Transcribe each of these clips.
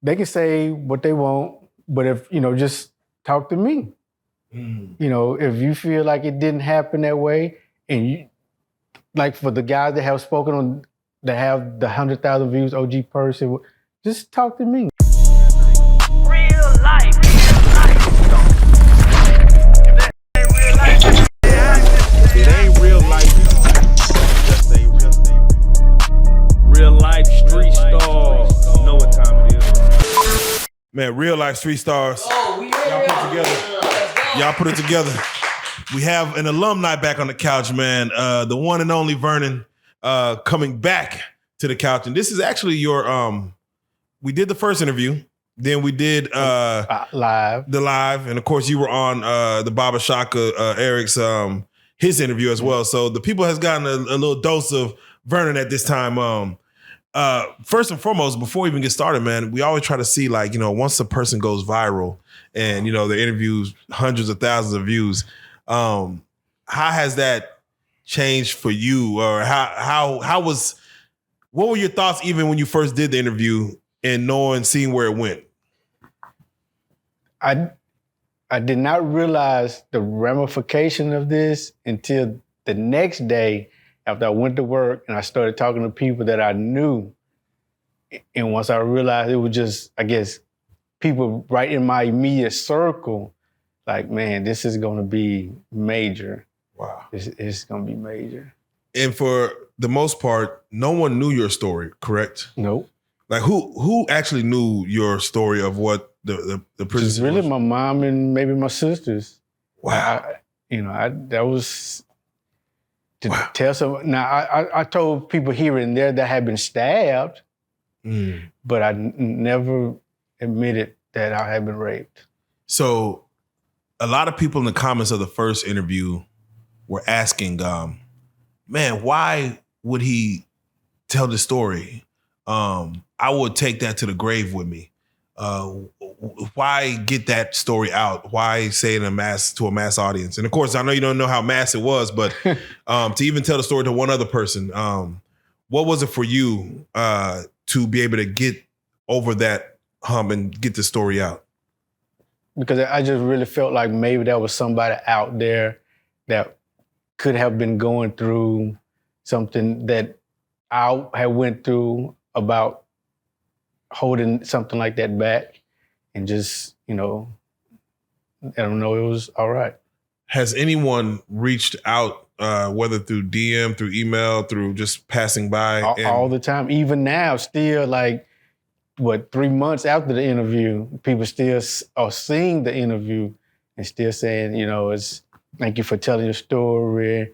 they can say what they want, but if, just talk to me. If you feel like it didn't happen that way, and you, like for the guys that have spoken on, that have the 100,000 views, OG person, just talk to me. Real life. It ain't real life. Just say real life street stars. You know what time it is. Man, real life street stars. Oh, we Y'all put it together. We have an alumni back on the couch, man. The one and only Vernon coming back to the couch. And this is actually your we did the first interview. Then we did live. The live. And of course you were on the Baba Shaka Eric's his interview as well. So the people has gotten a little dose of Vernon at this time. First and foremost, before we even get started, man, we always try to see, like, once a person goes viral and, the interviews hundreds of thousands of views, how has that changed for you? Or what were your thoughts even when you first did the interview and seeing where it went? I did not realize the ramification of this until the next day after I went to work and I started talking to people that I knew. And once I realized it was just, I guess, people right in my immediate circle, like, man, this is going to be major. Wow. It's going to be major. And for the most part, no one knew your story, correct? Nope. Like who actually knew your story of what the prison? Just really my mom and maybe my sisters. Wow. That was to tell someone. Now I told people here and there that had been stabbed, but I never admitted that I had been raped. So a lot of people in the comments of the first interview were asking, man, why would he tell this story? I would take that to the grave with me. Why get that story out? Why say it to a mass audience? And of course, I know you don't know how mass it was, but to even tell the story to one other person, what was it for you to be able to get over that hump and get the story out? Because I just really felt like maybe there was somebody out there that could have been going through something that I had went through about holding something like that back, and just, I don't know, it was all right. Has anyone reached out, whether through DM, through email, through just passing by? All the time. Even now, still, like, 3 months after the interview, people still are seeing the interview and still saying, it's thank you for telling your story,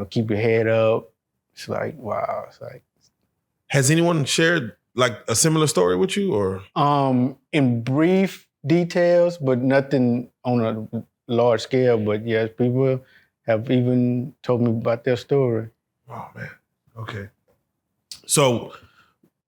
keep your head up. It's like, wow. It's like, has anyone shared like a similar story with you, or? In brief details, but nothing on a large scale. But yes, people have even told me about their story. Oh man. Okay. So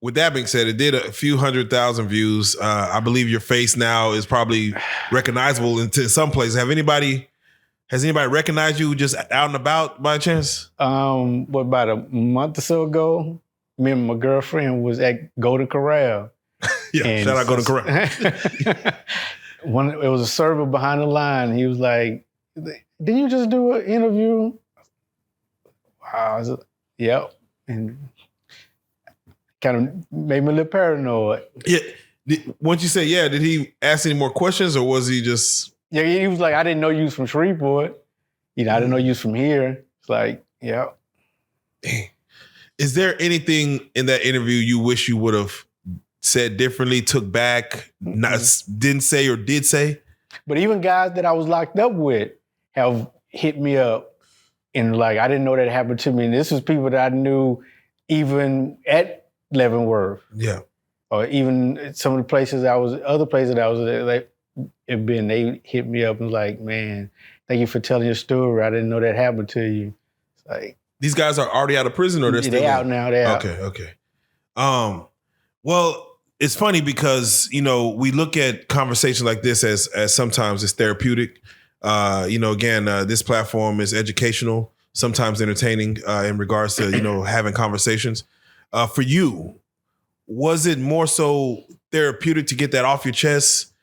with that being said, it did a few 100,000 views. I believe your face now is probably recognizable in some places. Has anybody recognized you just out and about by chance? About a month or so ago, me and my girlfriend was at Golden Corral. Yeah, shout out Golden Corral. It was a server behind the line. He was like, "Did you just do an interview?" Wow. I was like, yep. And kind of made me a little paranoid. Yeah. Once you say yeah, did he ask any more questions, or was he just? Yeah, he was like, "I didn't know you was from Shreveport. I didn't know you was from here." It's like, yeah. Dang. Is there anything in that interview you wish you would have said differently, took back, didn't say or did say? But even guys that I was locked up with have hit me up and like, I didn't know that happened to me. And this was people that I knew even at Leavenworth. Yeah. Or even some of the other places that I was like, they hit me up and was like, "Man, thank you for telling your story. I didn't know that happened to you." It's like, these guys are already out of prison, or they're still out now? They're out. Okay. Well, it's funny because we look at conversations like this as sometimes it's therapeutic. Again, this platform is educational, sometimes entertaining in regards to having conversations. For you, was it more so therapeutic to get that off your chest?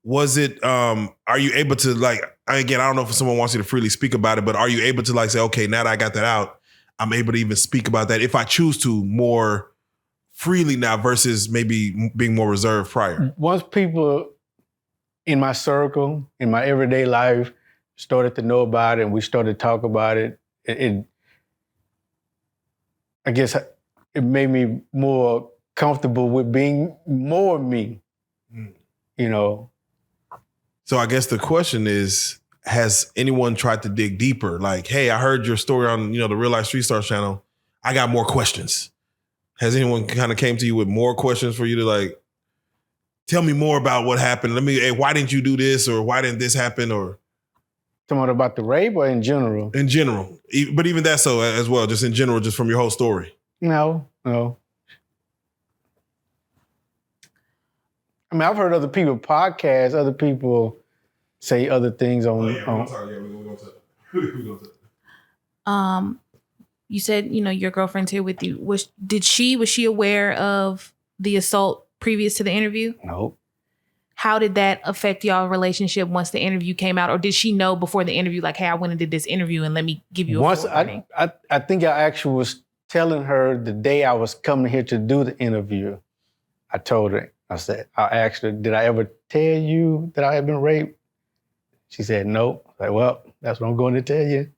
Was it, are you able to like, again, I don't know if someone wants you to freely speak about it, but are you able to like say, okay, now that I got that out, I'm able to even speak about that if I choose to more freely now versus maybe being more reserved prior? Once people in my circle, in my everyday life, started to know about it and we started to talk about it, I guess it made me more comfortable with being more me, you know. So I guess the question is, has anyone tried to dig deeper? Like, hey, I heard your story on, the Real Life Street Stars channel. I got more questions. Has anyone kind of came to you with more questions for you to like, tell me more about what happened? Hey, why didn't you do this? Or why didn't this happen? Or Talking about the rape or in general? in general. But even that so as well, just in general, just from your whole story. No. I mean, I've heard other people podcast, other people say other things on. We're going to talk. You said, your girlfriend's here with you. Was she aware of the assault previous to the interview? No. How did that affect y'all relationship once the interview came out? Or did she know before the interview, like, hey, I went and did this interview and let me give you a Once warning? I think I actually was telling her the day I was coming here to do the interview. I told her, I asked her, did I ever tell you that I had been raped? She said, no. Like, well, that's what I'm going to tell you.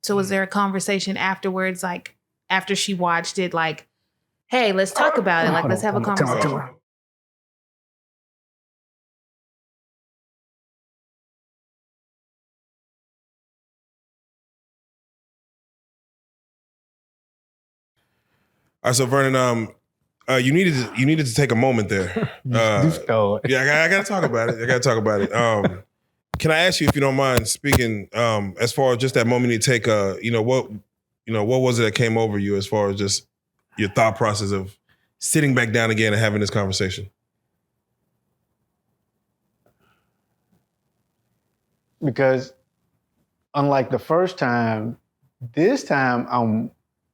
So was there a conversation afterwards, like after she watched it, like, hey, let's talk about it. Like, let's have a conversation. All right, so Vernon, you needed to take a moment there. Yeah, I gotta talk about it. Can I ask you, if you don't mind speaking, as far as just that moment you take, what was it that came over you as far as just your thought process of sitting back down again and having this conversation? Because unlike the first time, this time I'm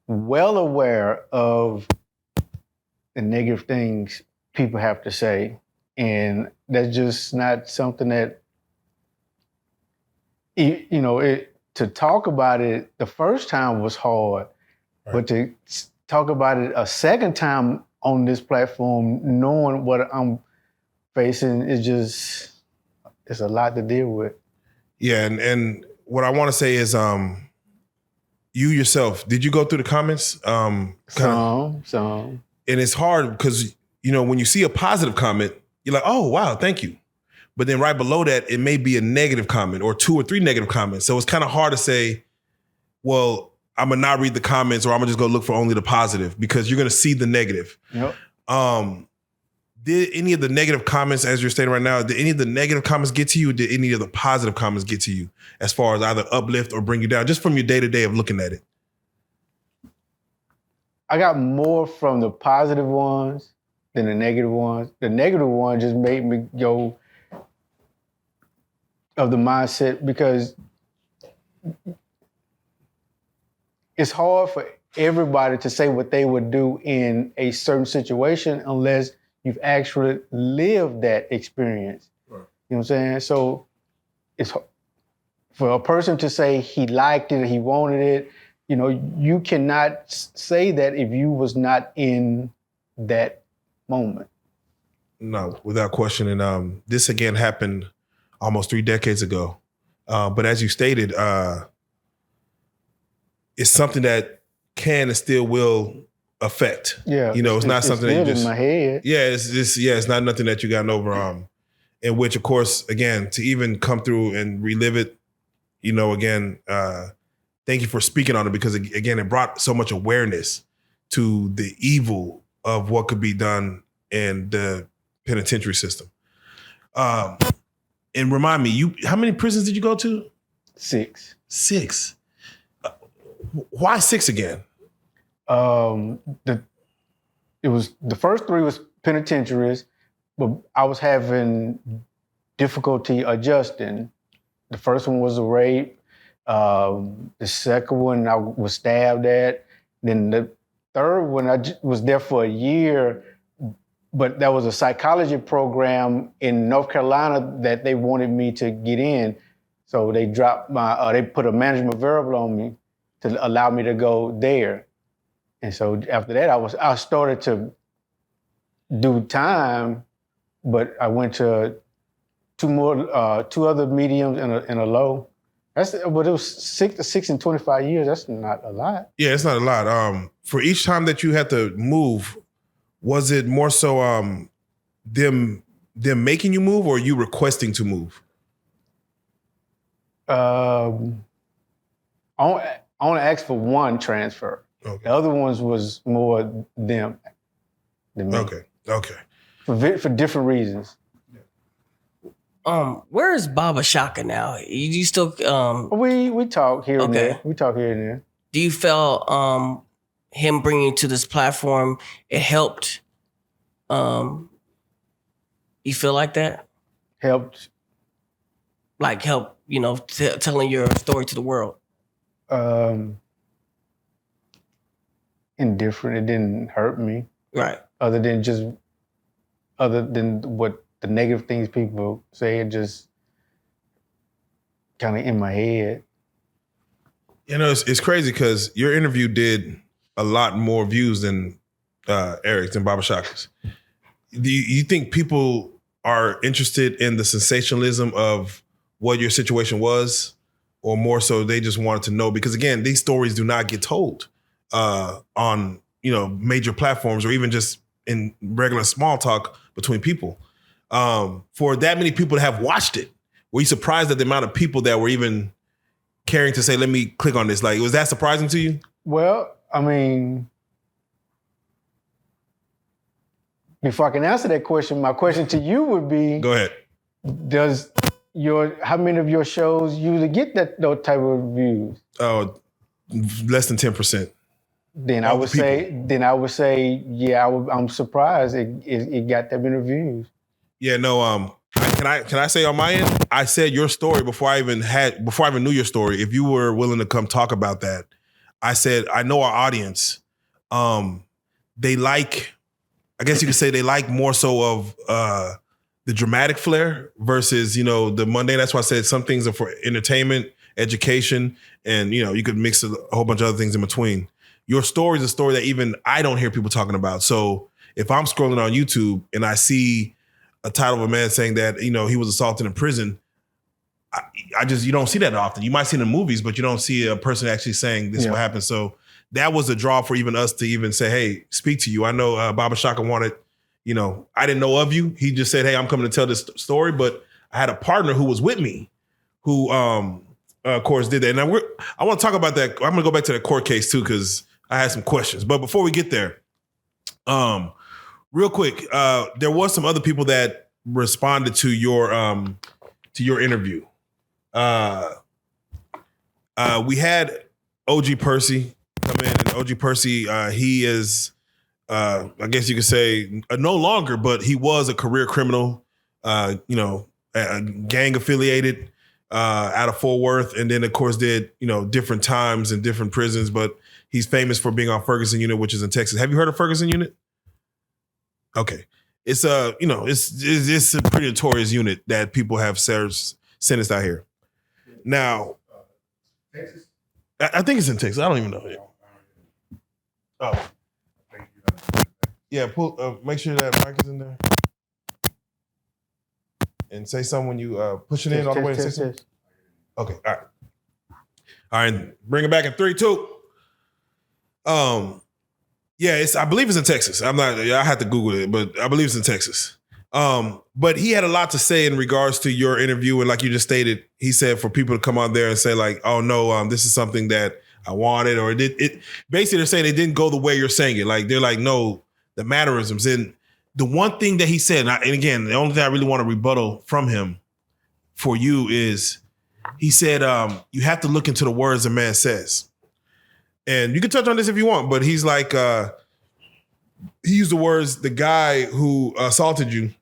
well aware of the negative things people have to say. And that's just not something that, to talk about it the first time was hard, right. But to talk about it a second time on this platform, knowing what I'm facing, it's a lot to deal with. Yeah, and what I want to say is, you yourself, did you go through the comments? Some. And it's hard because, when you see a positive comment, you're like, oh, wow, thank you. But then right below that, it may be a negative comment or 2 or 3 negative comments. So it's kind of hard to say, well, I'm going to not read the comments or I'm going to just go look for only the positive because you're going to see the negative. Yep. Did any of the negative comments, as you're stating right now, did any of the negative comments get to you? Or did any of the positive comments get to you as far as either uplift or bring you down, just from your day-to-day of looking at it? I got more from the positive ones than the negative ones. The negative one just made me go of the mindset because it's hard for everybody to say what they would do in a certain situation unless you've actually lived that experience. Right. You know what I'm saying? So it's for a person to say he liked it, he wanted it, you cannot say that if you was not in that moment. No, without question. And this again happened almost 3 decades ago. But as you stated, it's something that can and still will affect. Yeah. It's not something that you just in my head. Yeah, it's not nothing that you gotten over. In which, of course, again, to even come through and relive it, again, thank you for speaking on it because again, it brought so much awareness to the evil of what could be done in the penitentiary system. And remind me, how many prisons did you go to? 6. 6. Why 6 again? It was the first 3 was penitentiaries, but I was having difficulty adjusting. The first one was a rape. The second one I was stabbed at. Then the third one, was there for a year, but that was a psychology program in North Carolina that they wanted me to get in. So they dropped they put a management variable on me to allow me to go there. And so after that, I started to do time, but I went to two other mediums and a low. But it was 6 and 25 years. That's not a lot. Yeah, it's not a lot. For each time that you had to move, was it more so them making you move or you requesting to move? I only asked for one transfer. Okay. The other ones was more them than me. Okay. For different reasons. Where is Baba Shaka now? You still We talk here and Okay. there. We talk here and there. do you feel him bringing you to this platform, it helped? You feel like that? Helped. Like help, telling your story to the world. Indifferent. It didn't hurt me. Right. Other than what the negative things people say, it just kind of in my head. It's crazy because your interview did a lot more views than Eric's and Baba Shaka's. Do you think people are interested in the sensationalism of what your situation was, or more so they just wanted to know? Because again, these stories do not get told on major platforms or even just in regular small talk between people. For that many people to have watched it, were you surprised at the amount of people that were even caring to say, let me click on this? Like, was that surprising to you? Well, I mean, before I can answer that question, my question to you would be, Go ahead. How many of your shows usually get those type of reviews? Oh, less than 10%. Then I would say, yeah, I'm surprised it got that many reviews. Yeah, no. Can I say on my end? I said your story before I even knew your story. If you were willing to come talk about that, I said I know our audience. They like, I guess you could say they like more so of the dramatic flair versus the mundane. That's why I said some things are for entertainment, education, and you could mix a whole bunch of other things in between. Your story is a story that even I don't hear people talking about. So if I'm scrolling on YouTube and I see a title of a man saying that, he was assaulted in prison, I just, you don't see that often. You might see it in movies, but you don't see a person actually saying this is what happened. So that was a draw for even us to even say, hey, speak to you. I know Baba Shaka wanted, I didn't know of you. He just said, hey, I'm coming to tell this story. But I had a partner who was with me who, of course, did that. And I want to talk about that. I'm going to go back to that court case too, because I had some questions. But before we get there, real quick, there was some other people that responded to your interview. We had OG Percy come in, and OG Percy, he is, I guess you could say, no longer, but he was a career criminal, gang affiliated out of Fort Worth, and then of course did different times in different prisons. But he's famous for being on Ferguson Unit, which is in Texas. Have you heard of Ferguson Unit? Okay. It's it's a pretty notorious unit that people have sentenced out here. Now, Texas? I think it's in Texas. I don't even know. Oh. Yeah, make sure that mic is in there. And say something when you push it in all the way and say something. Okay, all right. All right, bring it back in 3, 2. Yeah, I believe it's in Texas. I have to Google it, but I believe it's in Texas. But he had a lot to say in regards to your interview. And like you just stated, he said for people to come on there and say like, oh no, this is something that I wanted, or it basically they're saying it didn't go the way you're saying it. Like they're like, no, the mannerisms. And the one thing that he said, and again, the only thing I really want to rebuttal from him for you is he said, you have to look into the words a man says. And you can touch on this if you want, but he's like, he used the words, the guy who assaulted you,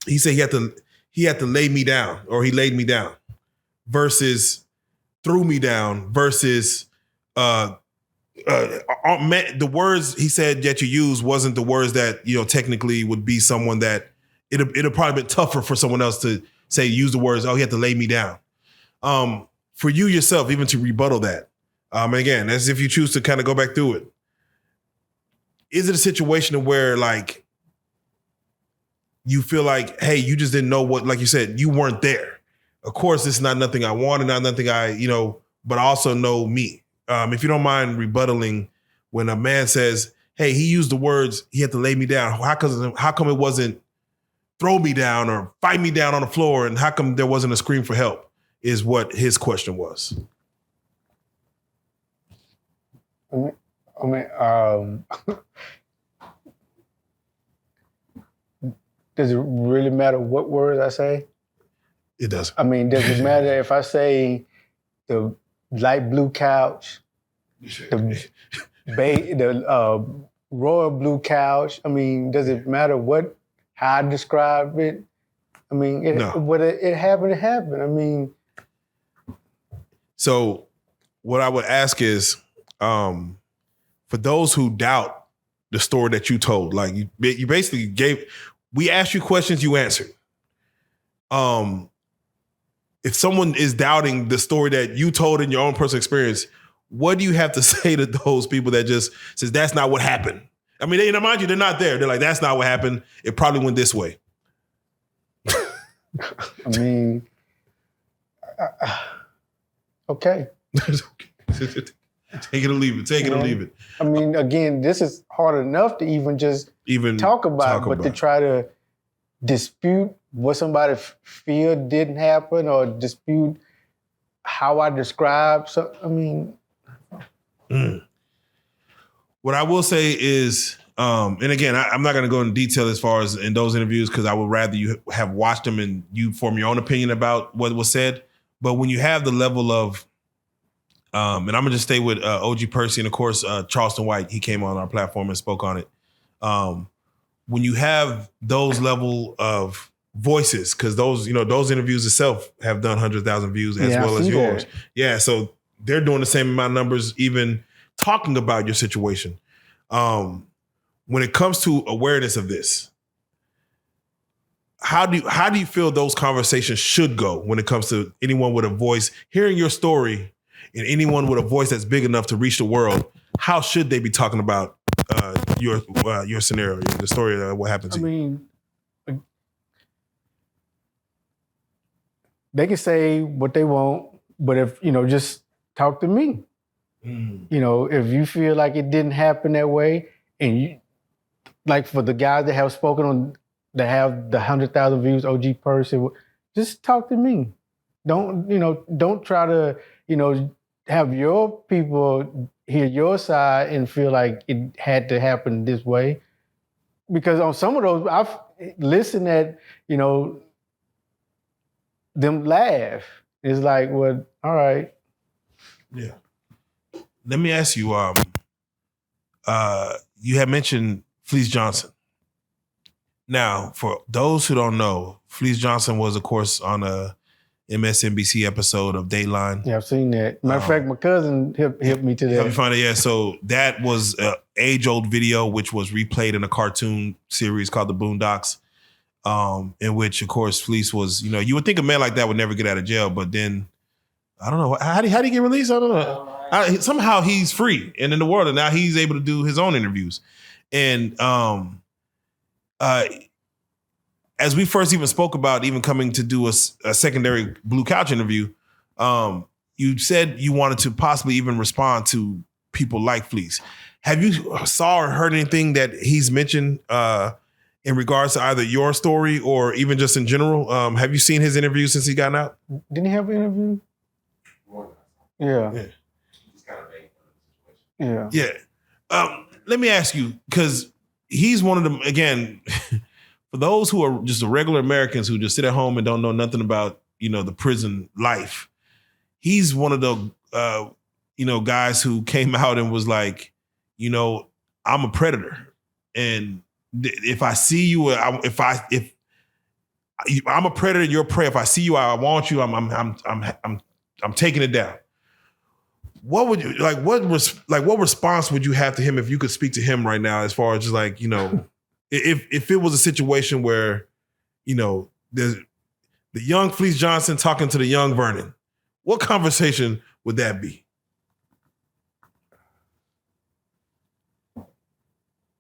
he said he had to lay me down, or he laid me down, versus threw me down, versus the words he said that you used wasn't the words that, technically would be someone that it'd probably been tougher for someone else to say, use the words, oh, he had to lay me down. For you yourself, even to rebuttal that, and again, as if you choose to kind of go back through it, is it a situation where like you feel like, hey, you just didn't know what, like you said, you weren't there. Of course, it's not nothing I wanted, not nothing but I also know me. If you don't mind rebuttaling when a man says, hey, he used the words, he had to lay me down. How come it wasn't throw me down or fight me down on the floor? And how come there wasn't a scream for help is what his question was. Does it really matter what words I say? It doesn't. Does it matter if I say the light blue couch, the royal blue couch? Does it matter how I describe it? No. It happened. So what I would ask is, for those who doubt the story that you told, like you basically we asked you questions, you answered. If someone is doubting the story that you told in your own personal experience, what do you have to say to those people that just says that's not what happened? Mind you, they're not there. They're like, that's not what happened. It probably went this way. Okay. Take it or leave it. Take it or leave it. Again, this is hard enough to even talk about, but to try to dispute what somebody feel didn't happen or dispute how I describe. So, What I will say is, and again, I'm not going to go into detail as far as in those interviews because I would rather you have watched them and you form your own opinion about what was said. But when you have the level of, and I'm gonna just stay with OG Percy and of course Charleston White, he came on our platform and spoke on it. When you have those level of voices, because those interviews itself have done 100,000 views as well as yours. That. Yeah, so they're doing the same amount of numbers, even talking about your situation. When it comes to awareness of this, how do you feel those conversations should go when it comes to anyone with a voice, hearing your story, and anyone with a voice that's big enough to reach the world? How should they be talking about your scenario, the story of what happened to you? They can say what they want, but if just talk to me. If you feel like it didn't happen that way, and you, like for the guys that have spoken on, that have the 100,000 views, OG person, just talk to me. Don't try to, have your people hear your side and feel like it had to happen this way. Because on some of those, I've listened at, them laugh. It's like, well, all right. Yeah. Let me ask you, you had mentioned Fleece Johnson. Now, for those who don't know, Fleece Johnson was, of course, on a MSNBC episode of Dateline. Yeah, I've seen that. Matter of fact, my cousin hit me to that. Help me find it, yeah. So that was an age-old video, which was replayed in a cartoon series called The Boondocks, in which, of course, Fleece was, you would think a man like that would never get out of jail, but then, I don't know, how did he get released? I don't know. Somehow he's free and in the world, and now he's able to do his own interviews. And as we first even spoke about even coming to do a secondary Blue Couch interview, you said you wanted to possibly even respond to people like Fleece. Have you saw or heard anything that he's mentioned in regards to either your story or even just in general? Have you seen his interview since he gotten out? Didn't he have an interview? Yeah. Yeah. Yeah. Let me ask you, because he's one of them, again, for those who are just the regular Americans who just sit at home and don't know nothing about, the prison life, he's one of the, guys who came out and was like, I'm a predator. And if I see you, if I'm a predator, you're a prey. If I see you, I want you, I'm taking it down. what would you like? What response would you have to him if you could speak to him right now? As far as just like, you know, if it was a situation where, you know, the young Fleece Johnson talking to the young Vernon, what conversation would that be?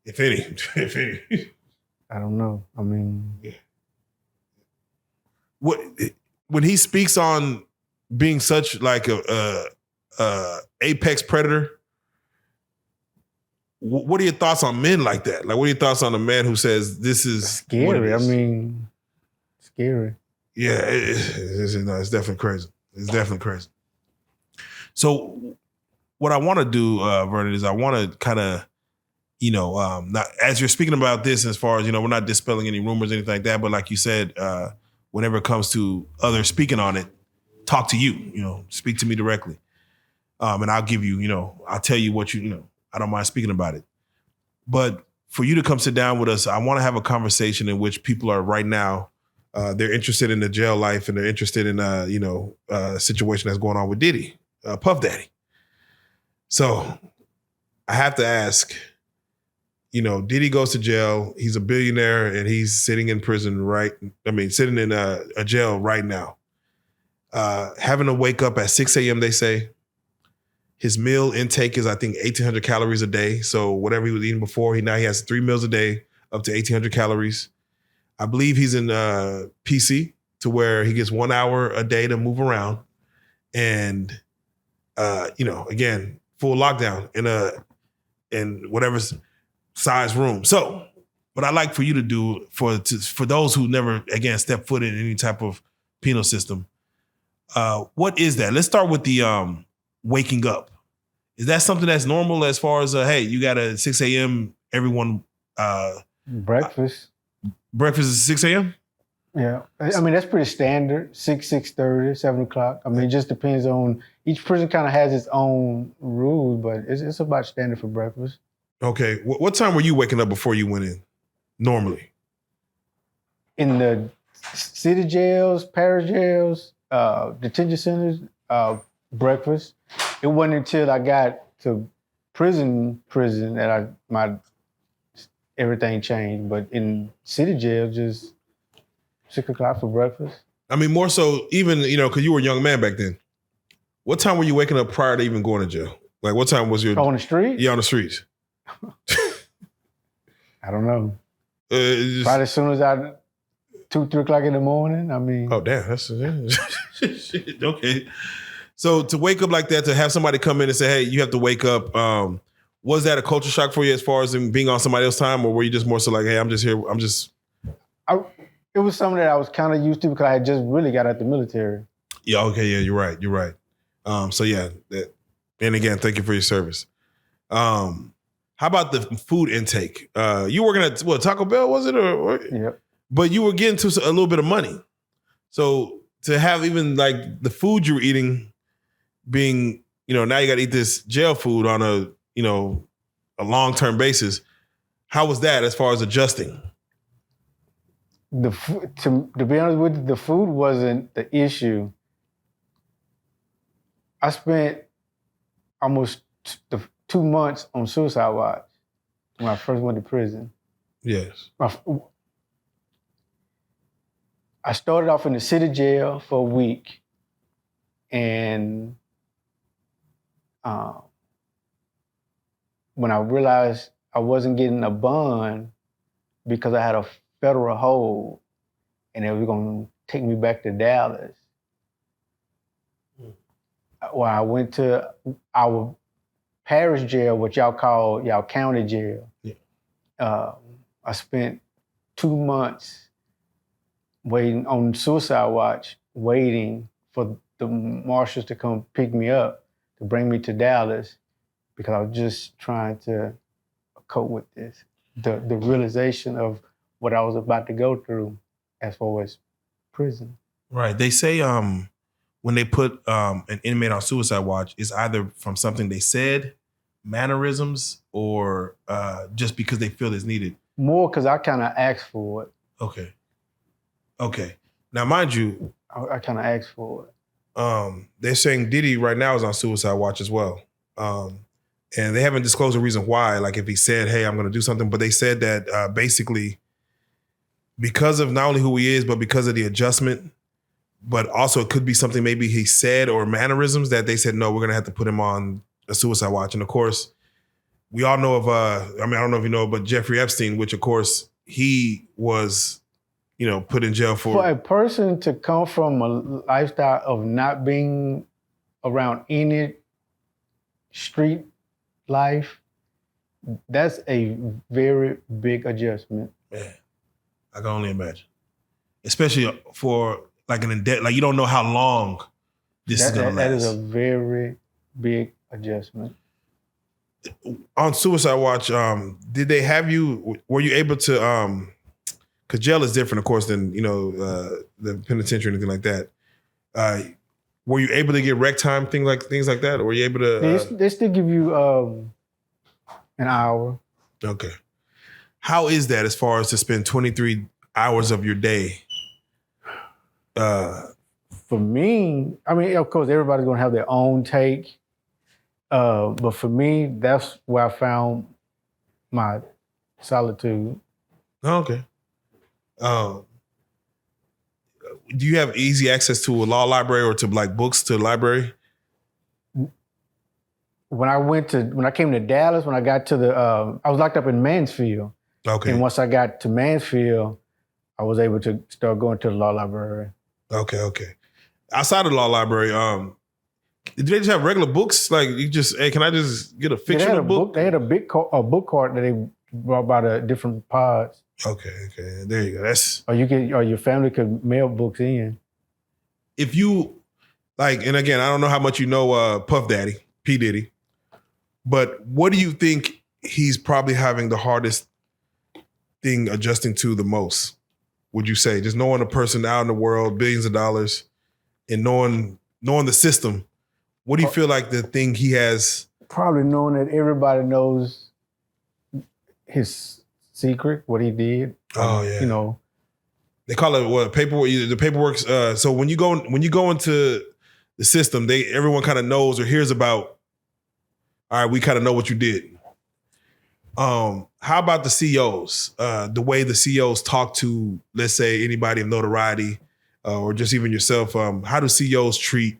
If any. I don't know. I mean, what when he speaks on being such like a apex predator, what are your thoughts on men like that? Like, what are your thoughts on a man who says this is scary. what it is? I mean, scary. Yeah, it's definitely crazy. It's definitely crazy. So what I want to do, Vernon, is I want to kind of, you know, not, as you're speaking about this, as far as, you know, we're not dispelling any rumors or anything like that, but like you said, whenever it comes to others speaking on it, talk to you, you know, speak to me directly. And I'll give you, you know, I'll tell you what you know, I don't mind speaking about it. But for you to come sit down with us, I want to have a conversation in which people are right now, they're interested in the jail life and they're interested in, you know, a situation that's going on with Diddy, Puff Daddy. So I have to ask, you know, Diddy goes to jail. He's a billionaire and he's sitting in prison sitting in a jail right now. Having to wake up at 6 a.m., they say. His meal intake is, I think, 1,800 calories a day. So whatever he was eating before, now he has 3 meals a day, up to 1,800 calories. I believe he's in PC to where he gets 1 hour a day to move around. And, you know, again, full lockdown in whatever size room. So what I'd like for you to do for those who never, again, step foot in any type of penal system, what is that? Let's start with the waking up. Is that something that's normal as far as, hey, you got a 6 a.m., everyone... breakfast. Breakfast is 6 a.m.? Yeah. I mean, that's pretty standard, 6:30, 7 o'clock. I mean, it just depends on, each prison kind of has its own rules, but it's about standard for breakfast. Okay. What time were you waking up before you went in, normally? In the city jails, parish jails, detention centers, breakfast. It wasn't until I got to prison that my everything changed. But in city jail, just 6 o'clock for breakfast. I mean, more so even, you know, because you were a young man back then. What time were you waking up prior to even going to jail? Like, what time was your... On the street? Yeah, on the streets. I don't know. Probably as soon as 2, 3 o'clock in the morning. I mean... Oh, damn. That's... Shit, okay. So to wake up like that, to have somebody come in and say, hey, you have to wake up, was that a culture shock for you as far as being on somebody else's time? Or were you just more so like, hey, I'm just here, it was something that I was kind of used to because I had just really got out the military. Yeah, okay, yeah, you're right. So yeah, and again, thank you for your service. How about the food intake? You working at, what, Taco Bell, was it? Or Yep. But you were getting to a little bit of money. So to have even like the food you were eating being, you know, now you got to eat this jail food on a, you know, a long-term basis. How was that as far as adjusting? To be honest with you, the food wasn't the issue. I spent almost 2 months on suicide watch when I first went to prison. Yes. I started off in the city jail for a week, and when I realized I wasn't getting a bond because I had a federal hold, and they were going to take me back to Dallas. Well, I went to our parish jail, what y'all call y'all county jail. Yeah. I spent 2 months waiting on suicide watch, waiting for the marshals to come pick me up, to bring me to Dallas, because I was just trying to cope with this. The realization of what I was about to go through as far as prison. Right. They say when they put an inmate on suicide watch, it's either from something they said, mannerisms, or just because they feel it's needed. More because I kind of asked for it. Okay. Now, mind you, I kind of asked for it. They're saying Diddy right now is on suicide watch as well. And they haven't disclosed the reason why, like if he said, hey, I'm going to do something, but they said that basically because of not only who he is, but because of the adjustment, but also it could be something maybe he said or mannerisms that they said, no, we're going to have to put him on a suicide watch. And of course, we all know of, I don't know if you know, but Jeffrey Epstein, which of course he was, put in jail for a person to come from a lifestyle of not being around any street life, that's a very big adjustment. Man, I can only imagine. Especially for like you don't know how long this is going to last. That is a very big adjustment. On suicide watch, did they have were you able to, because jail is different, of course, than, the penitentiary or anything like that. Were you able to get rec time, things like that? Or were you able to? They still give you an hour. Okay. How is that as far as to spend 23 hours of your day? For me, I mean, of course, everybody's going to have their own take. But for me, that's where I found my solitude. Okay. Do you have easy access to a law library or to like books to the library? When I came to Dallas, when I got to I was locked up in Mansfield. Okay. And once I got to Mansfield, I was able to start going to the law library. Okay. Outside of the law library, do they just have regular books? Like you just, hey, can I just get a fictional book? They had a book cart that they brought by the different pods. Okay. There you go. Or your family could mail books in. If you like, and again, I don't know how much you know Puff Daddy, P. Diddy, but what do you think he's probably having the hardest thing adjusting to the most? Would you say just knowing a person out in the world, billions of dollars, and knowing the system? What do you feel like the thing he has? Probably knowing that everybody knows his secret, what he did. Oh yeah. They call it what, paperwork? The paperwork's so when you go into the system, everyone kind of knows or hears about. All right, we kind of know what you did. How about the CEOs? The way the CEOs talk to, let's say, anybody of notoriety, or just even yourself. How do CEOs treat?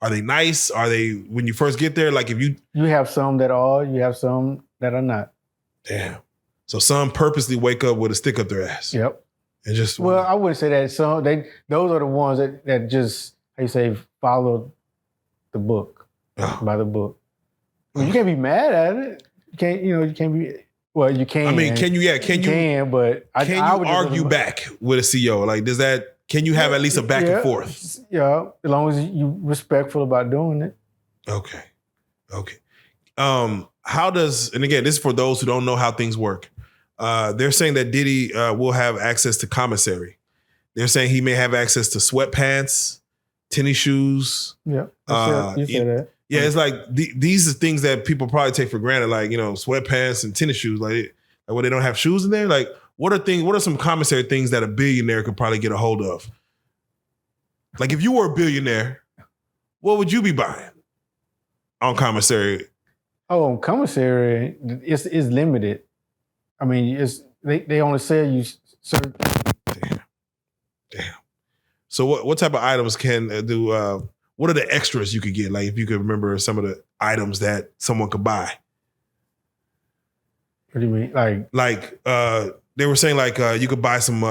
Are they nice? Are they, when you first get there, like if you have some that are, you have some that are not. Damn. So some purposely wake up with a stick up their ass. Yep. And just I wouldn't say that. Those are the ones that just, how you say, follow the book, by the book. Well, you can't be mad at it. You can't be. Well, you can. I mean, can you? Yeah, can you? But can you argue back with a CEO? Like, does that? Can you have at least a back and forth? Yeah, as long as you're respectful about doing it. Okay. How does? And again, this is for those who don't know how things work. They're saying that Diddy will have access to commissary. They're saying he may have access to sweatpants, tennis shoes. Yeah, you said that. Yeah, it's like these are things that people probably take for granted, like, sweatpants and tennis shoes. Like they don't have shoes in there. Like, what are some commissary things that a billionaire could probably get a hold of? Like, if you were a billionaire, what would you be buying on commissary? Oh, on commissary, it's limited. I mean, they only sell you certain. Damn. So what type of items can do? What are the extras you could get? Like, if you could remember some of the items that someone could buy. What do you mean? Like they were saying, like you could buy some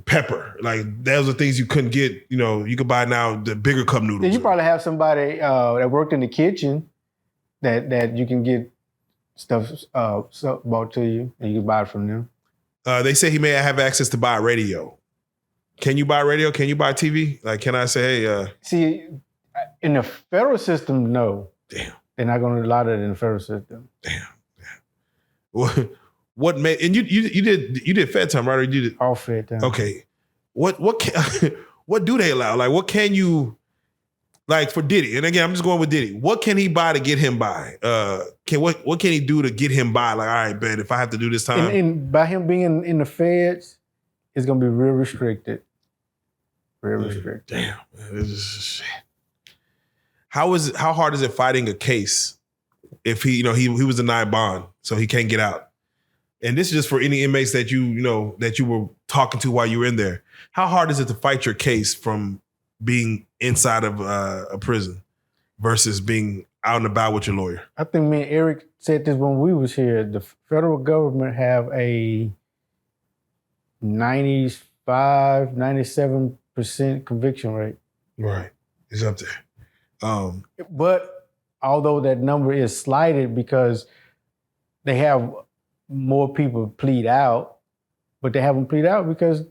pepper. Like, those are things you couldn't get. You could buy now the bigger cup noodles. Yeah, you probably have somebody that worked in the kitchen that you can get stuff brought to you, and you can buy it from them. They say he may have access to buy a radio. Can you buy radio? Can you buy TV? Like, can I say, hey? See, in the federal system, no. Damn. They're not going to allow that in the federal system. Damn. What made, and you did Fed time, right? Or you did all Fed time. Okay. What do they allow? Like, what can you, like, for Diddy? And again, I'm just going with Diddy. What can he buy to get him by? What can he do to get him by? Like, all right, man, if I have to do this time. And by him being in the feds, it's going to be real restricted. Very restricted. Damn. Man, shit. How hard is it fighting a case if he was denied bond, so he can't get out? And this is just for any inmates that that you were talking to while you were in there. How hard is it to fight your case from being inside of a prison versus being out and about with your lawyer? I think me and Eric said this when we was here. The federal government have a 95, 97% conviction rate. Right. It's up there. But although that number is slighted because they have more people plead out, but they haven't plead out because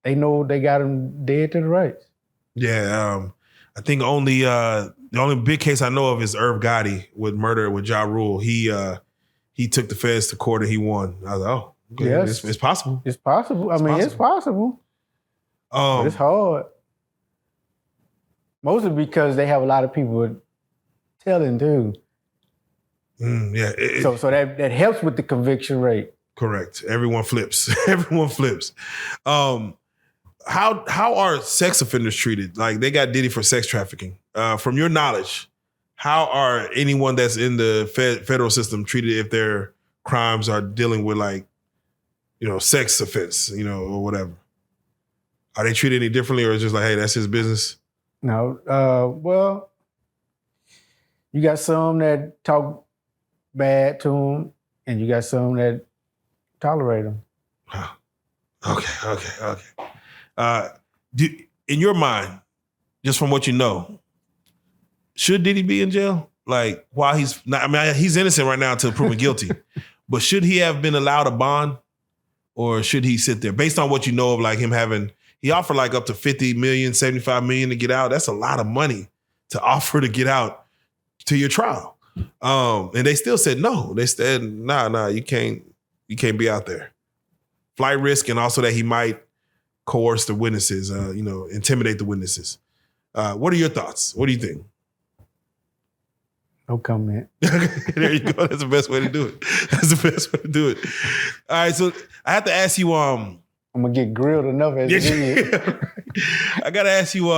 they know they got them dead to the rights. Yeah, I think the only big case I know of is Irv Gotti with murder with Ja Rule. He took the feds to court and he won. I was like, oh, okay, yes, it's possible. It's possible. It's possible. But it's hard. Mostly because they have a lot of people telling too. Yeah. So that helps with the conviction rate. Correct. Everyone flips. Everyone flips. How are sex offenders treated? Like they got Diddy for sex trafficking. From your knowledge, how are anyone that's in the federal system treated if their crimes are dealing with sex offense, or whatever? Are they treated any differently, or is it just like, hey, that's his business? No. Well, you got some that talk bad to him, and you got some that tolerate him. Okay. In your mind, just from what you know, should Diddy be in jail? Like, while he's not, he's innocent right now until proven guilty, but should he have been allowed a bond, or should he sit there? Based on what you know of, like him he offered like up to 50 million, 75 million to get out. That's a lot of money to offer to get out to your trial. And they still said no. They said, nah, you can't be out there. Flight risk, and also that he might coerce the witnesses, intimidate the witnesses. What are your thoughts? What do you think? No comment. There you go. That's the best way to do it. All right, so I have to ask you, I'm gonna get grilled enough as it is. I gotta ask you,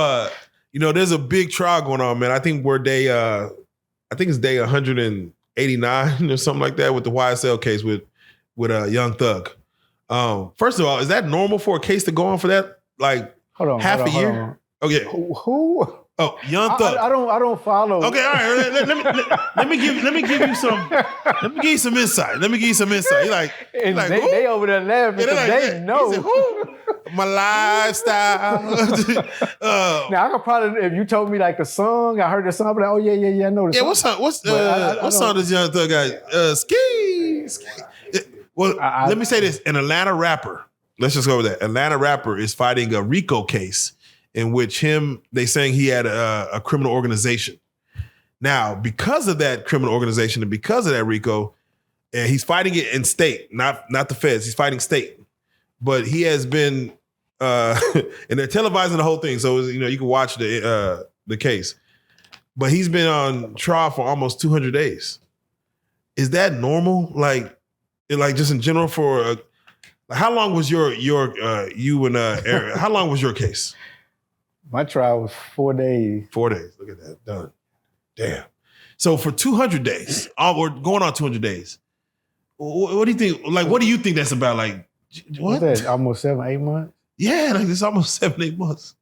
there's a big trial going on, man. I think it's day 189 or something like that with the YSL case with Young Thug. First of all, is that normal for a case to go on for that? Like half a year? Oh yeah. Who? Oh, Young Thug. I don't follow. Okay, all right. Let me give you some insight. You're like, they over there laughing because they know. He said, who? My lifestyle. Now I could probably, if you told me like the song, I heard the song, but like, oh yeah, I know the song. What song does Young Thug got? Ski. Well, let me say this: an Atlanta rapper. Let's just go with that. Atlanta rapper is fighting a RICO case in which they saying he had a criminal organization. Now, because of that criminal organization and because of that RICO, he's fighting it in state, not the feds. He's fighting state, but he has been, and they're televising the whole thing, so you can watch the case. But he's been on trial for almost 200 days. Is that normal? Like just in general for how long was you and Eric? How long was your case? My trial was 4 days. 4 days. Look at that. Done. Damn. So for 200 days, we're going on 200 days. What do you think? Like, what do you think that's about? Like, what? What's that? Almost 7, 8 months? Yeah, like it's almost 7, 8 months.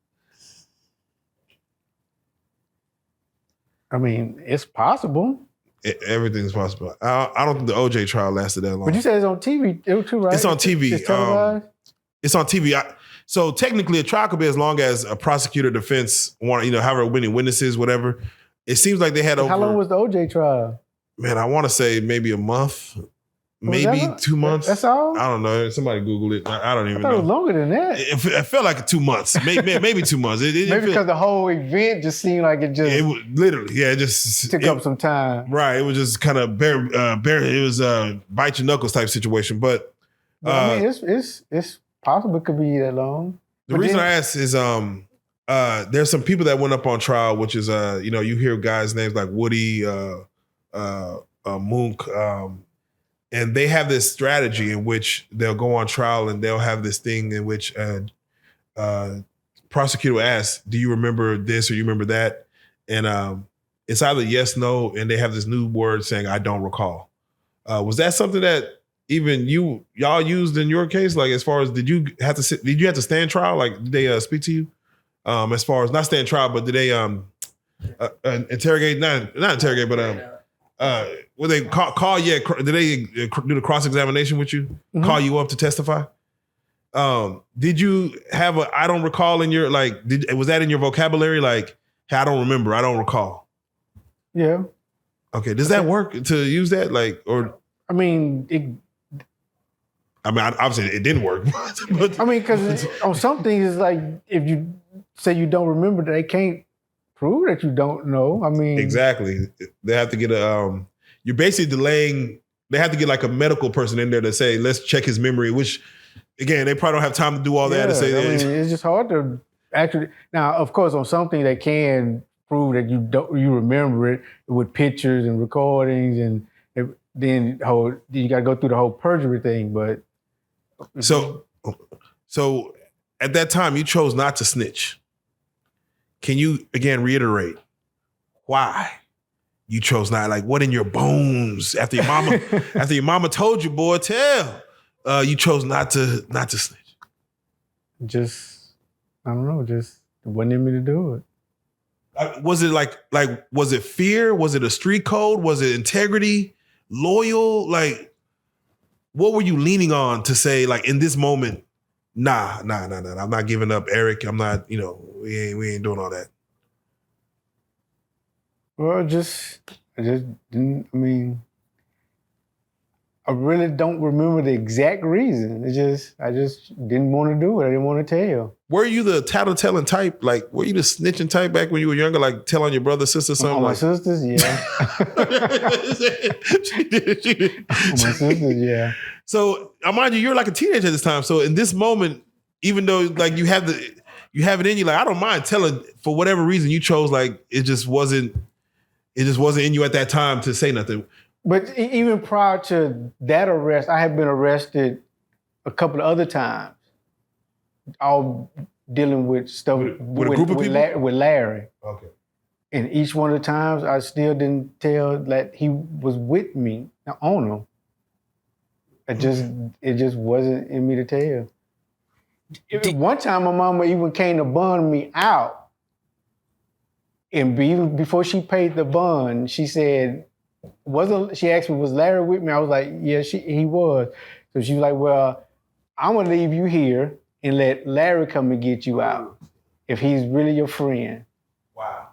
I mean, it's possible. Everything's possible. I don't think the OJ trial lasted that long. But you said it's on TV too, right? It's on TV. It's televised? It's on TV. So technically, a trial could be as long as a prosecutor, defense want, however many witnesses, whatever. It seems like they had over. How long was the OJ trial? Man, I want to say maybe a month, maybe 2 months. That's all? I don't know. Somebody Google it. I don't even know. It was longer than that. It felt like 2 months, maybe 2 months. Maybe because the whole event just seemed like it just. It was literally, yeah, it just took up some time. Right. It was just kind of bare. It was bite your knuckles type situation. But I mean, it's possible it could be that long. The reason I ask is there's some people that went up on trial, which is you hear guys' names like Woody, Mook, and they have this strategy in which they'll go on trial and they'll have this thing in which prosecutor will ask, do you remember this or you remember that? And it's either yes, no, and they have this new word saying, I don't recall. Was that something that even y'all used in your case? Like, as far as, did you have to stand trial? Like, did they speak to you? As far as not stand trial, but did they interrogate, not interrogate, but when they call you, did they do the cross-examination with you? Mm-hmm. Call you up to testify? Did you have a I don't recall in your, like, was that in your vocabulary? Like, hey, I don't remember, I don't recall. Yeah. Okay. Does that work to use that? Like, or I mean, obviously it didn't work. But I mean, because on some things, it's like, if you say you don't remember, they can't prove that you don't know. I mean, exactly. They have to get you're basically delaying. They have to get like a medical person in there to say, let's check his memory, which, again, they probably don't have time to do all that to say that. I mean, it's just hard to actually. Now, of course, on something they can prove that you remember it with pictures and recordings, and then you got to go through the whole perjury thing. But so at that time, you chose not to snitch. Can you again reiterate why you chose not? Like, what in your bones after your mama told you, boy, tell you chose not to snitch? Just, I don't know, just it wasn't in me to do it. Was it like was it fear? Was it a street code? Was it integrity? Loyal? Like, what were you leaning on to say, like, in this moment, nah, I'm not giving up Eric. I'm not, we ain't doing all that. Well, I just didn't, I really don't remember the exact reason. I just didn't want to do it. I didn't want to tell. Were you the tattletale type? Like, were you the snitching type back when you were younger? Like, tell on your brother, sister, something? On my sisters, yeah. On my sisters, yeah. So, mind you, you're like a teenager at this time. So, in this moment, even though like you have it in you, like, I don't mind telling, for whatever reason you chose, like, it just wasn't in you at that time to say nothing. But even prior to that arrest, I had been arrested a couple of other times, all dealing with stuff with a group of people? With Larry. Okay. And each one of the times, I still didn't tell that he was with me on him. It just wasn't in me to tell. One time, my mama even came to bond me out. And even before she paid the bond, she said, she asked me, was Larry with me? I was like, yeah, he was. So she was like, well, I'm gonna leave you here and let Larry come and get you out if he's really your friend. Wow.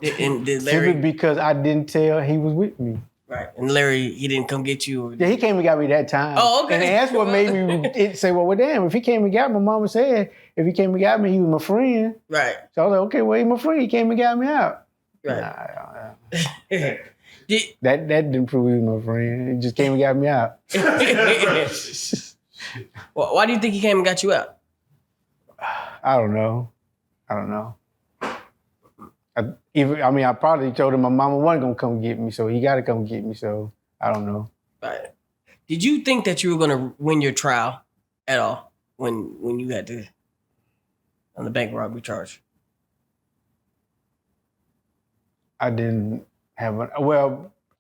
And did Larry? Simply because I didn't tell he was with me. Right. And Larry, he didn't come get you? Yeah, he came and got me that time. Oh, okay. And that's what made me say, well, damn, if he came and got me, my mama said, if he came and got me, he was my friend. Right. So I was like, okay, well, he's my friend. He came and got me out. Right. That didn't prove he was my friend. He just came and got me out. Well, why do you think he came and got you out? I don't know. I probably told him my mama wasn't gonna come get me, so he gotta come get me, so I don't know. Right. Did you think that you were gonna win your trial at all when you had to, on the bank robbery charge? I didn't have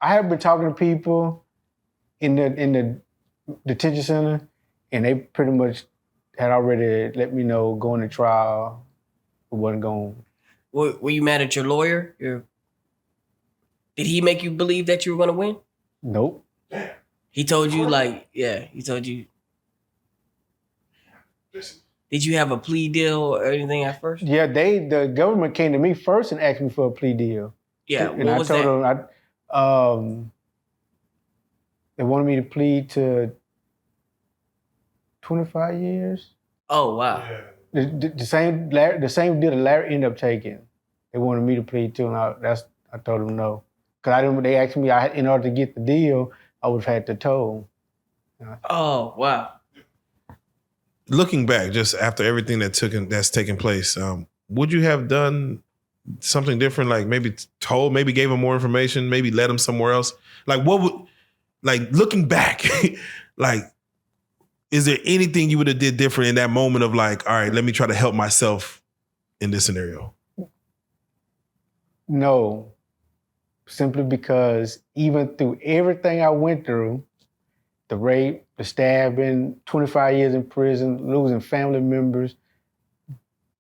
I have been talking to people in the detention center, and they pretty much had already let me know going to trial wasn't going. Were you mad at your lawyer? Did he make you believe that you were going to win? Nope. He told you, he told you. Did you have a plea deal or anything at first? Yeah, the government came to me first and asked me for a plea deal. Yeah, and I told them they wanted me to plead to 25 years. Oh, wow. Yeah. The same deal that Larry ended up taking. They wanted me to plead to, and I told them no. Because they asked me, in order to get the deal, I would have had to toll. Oh, wow. Looking back, just after everything that's taken place, would you have done something different? Like maybe told, maybe gave him more information, maybe led him somewhere else? Like looking back, like is there anything you would have did different in that moment of like, all right, let me try to help myself in this scenario? No, simply because even through everything I went through, the rape, the stabbing, 25 years in prison, losing family members,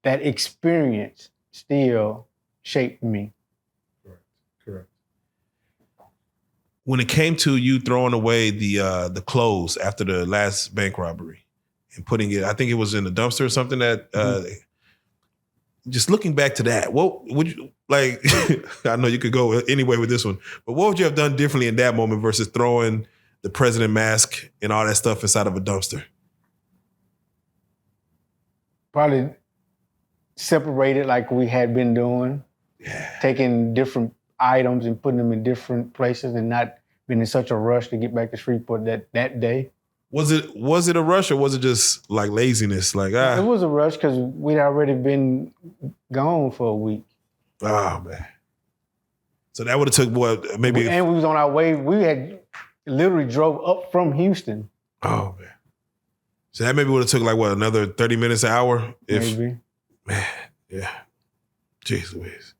that experience still shaped me. Correct. When it came to you throwing away the clothes after the last bank robbery and putting it, I think it was in the dumpster or something that, just looking back to that, what would you, like, I know you could go anyway with this one, but what would you have done differently in that moment versus throwing the president mask and all that stuff inside of a dumpster? Probably separated like we had been doing, taking different items and putting them in different places and not being in such a rush to get back to Shreveport that day. Was it a rush or was it just like laziness? Like It was a rush because we'd already been gone for a week. Oh man. So that would have took what, maybe. And we was on our way. We had literally drove up from Houston. Oh man. So that maybe would have took like what, another 30 minutes, an hour? Maybe. Man, yeah. Jeez Louise.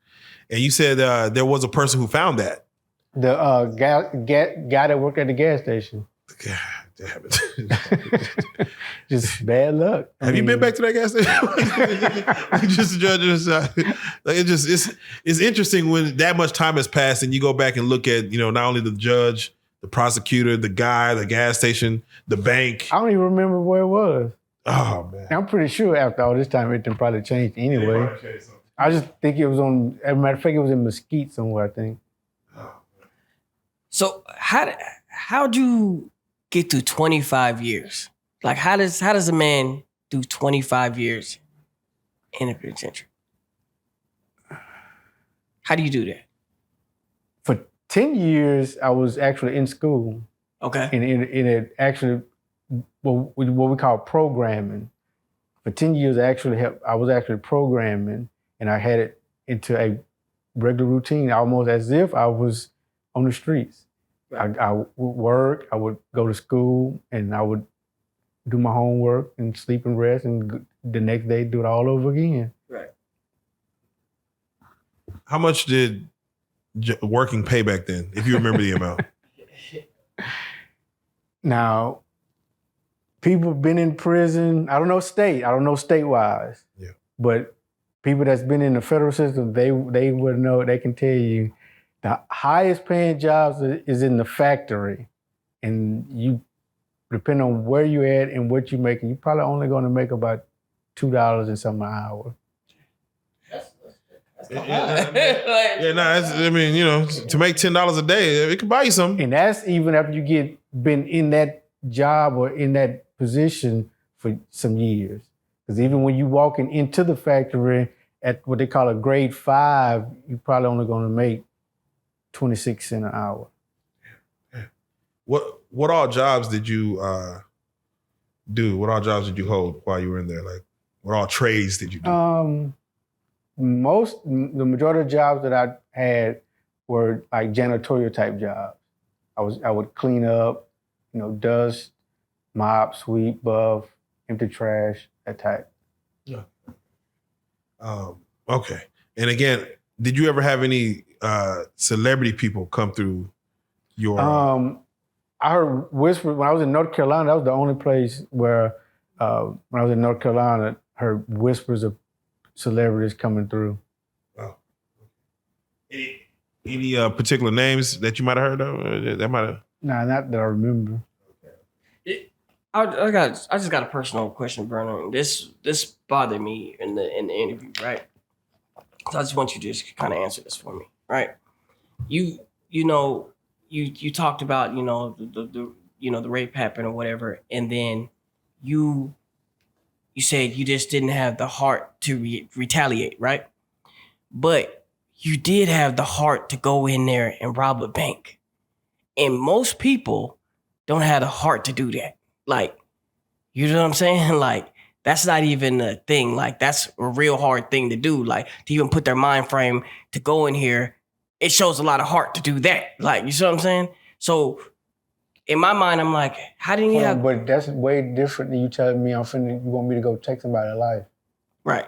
And you said there was a person who found that. The guy that worked at the gas station. God damn it. Just bad luck. Have you been back to that gas station? Just judges. Like it's interesting when that much time has passed and you go back and look at, not only the judge, the prosecutor, the guy, the gas station, the bank. I don't even remember where it was. Oh man. I'm pretty sure after all this time everything probably changed anyway. I just think it was on, as a matter of fact, it was in Mesquite somewhere, I think. So how'd you get through 25 years? Like how does a man do 25 years in a penitentiary? How do you do that? For 10 years, I was actually in school. Okay. In it actually, what we call programming. For 10 years, I was actually programming, and I had it into a regular routine, almost as if I was on the streets. I would work, I would go to school, and I would do my homework and sleep and rest, and the next day do it all over again. Right. How much did working pay back then, if you remember the amount? Now, people been in prison, I don't know state-wise, but people that's been in the federal system, they would know, they can tell you the highest paying jobs is in the factory. And you, depending on where you're at and what you're making, you're probably only gonna make about $2 and something an hour. To make $10 a day, it can buy you something. And that's even after you been in that job or in that position for some years. Because even when you walking into the factory at what they call a grade 5, you're probably only gonna make 26 cents an hour. What all jobs did you do? What all jobs did you hold while you were in there? Like, what all trades did you do? The majority of jobs that I had were like janitorial type jobs. I would clean up, dust, mop, sweep, buff, empty trash, that type. Yeah. Okay. And again, did you ever have any celebrity people come through your? I heard whispers when I was in North Carolina. That was the only place where, when I was in North Carolina, I heard whispers of celebrities coming through. Wow. Any particular names that you might have heard of? That might have. Nah, not that I remember. I just got a personal question, Vernon. This bothered me in the interview, right? So I just want you to just kind of answer this for me, right? You talked about the rape happened or whatever, and then you said you just didn't have the heart to retaliate, right? But you did have the heart to go in there and rob a bank, and most people don't have the heart to do that. Like, you know what I'm saying? Like, that's not even a thing. Like, that's a real hard thing to do. Like, to even put their mind frame to go in here, it shows a lot of heart to do that. Like, you see what I'm saying? So in my mind, I'm like, how didn't you Hold on, have... but that's way different than you telling me you want me to go take somebody's life. Right.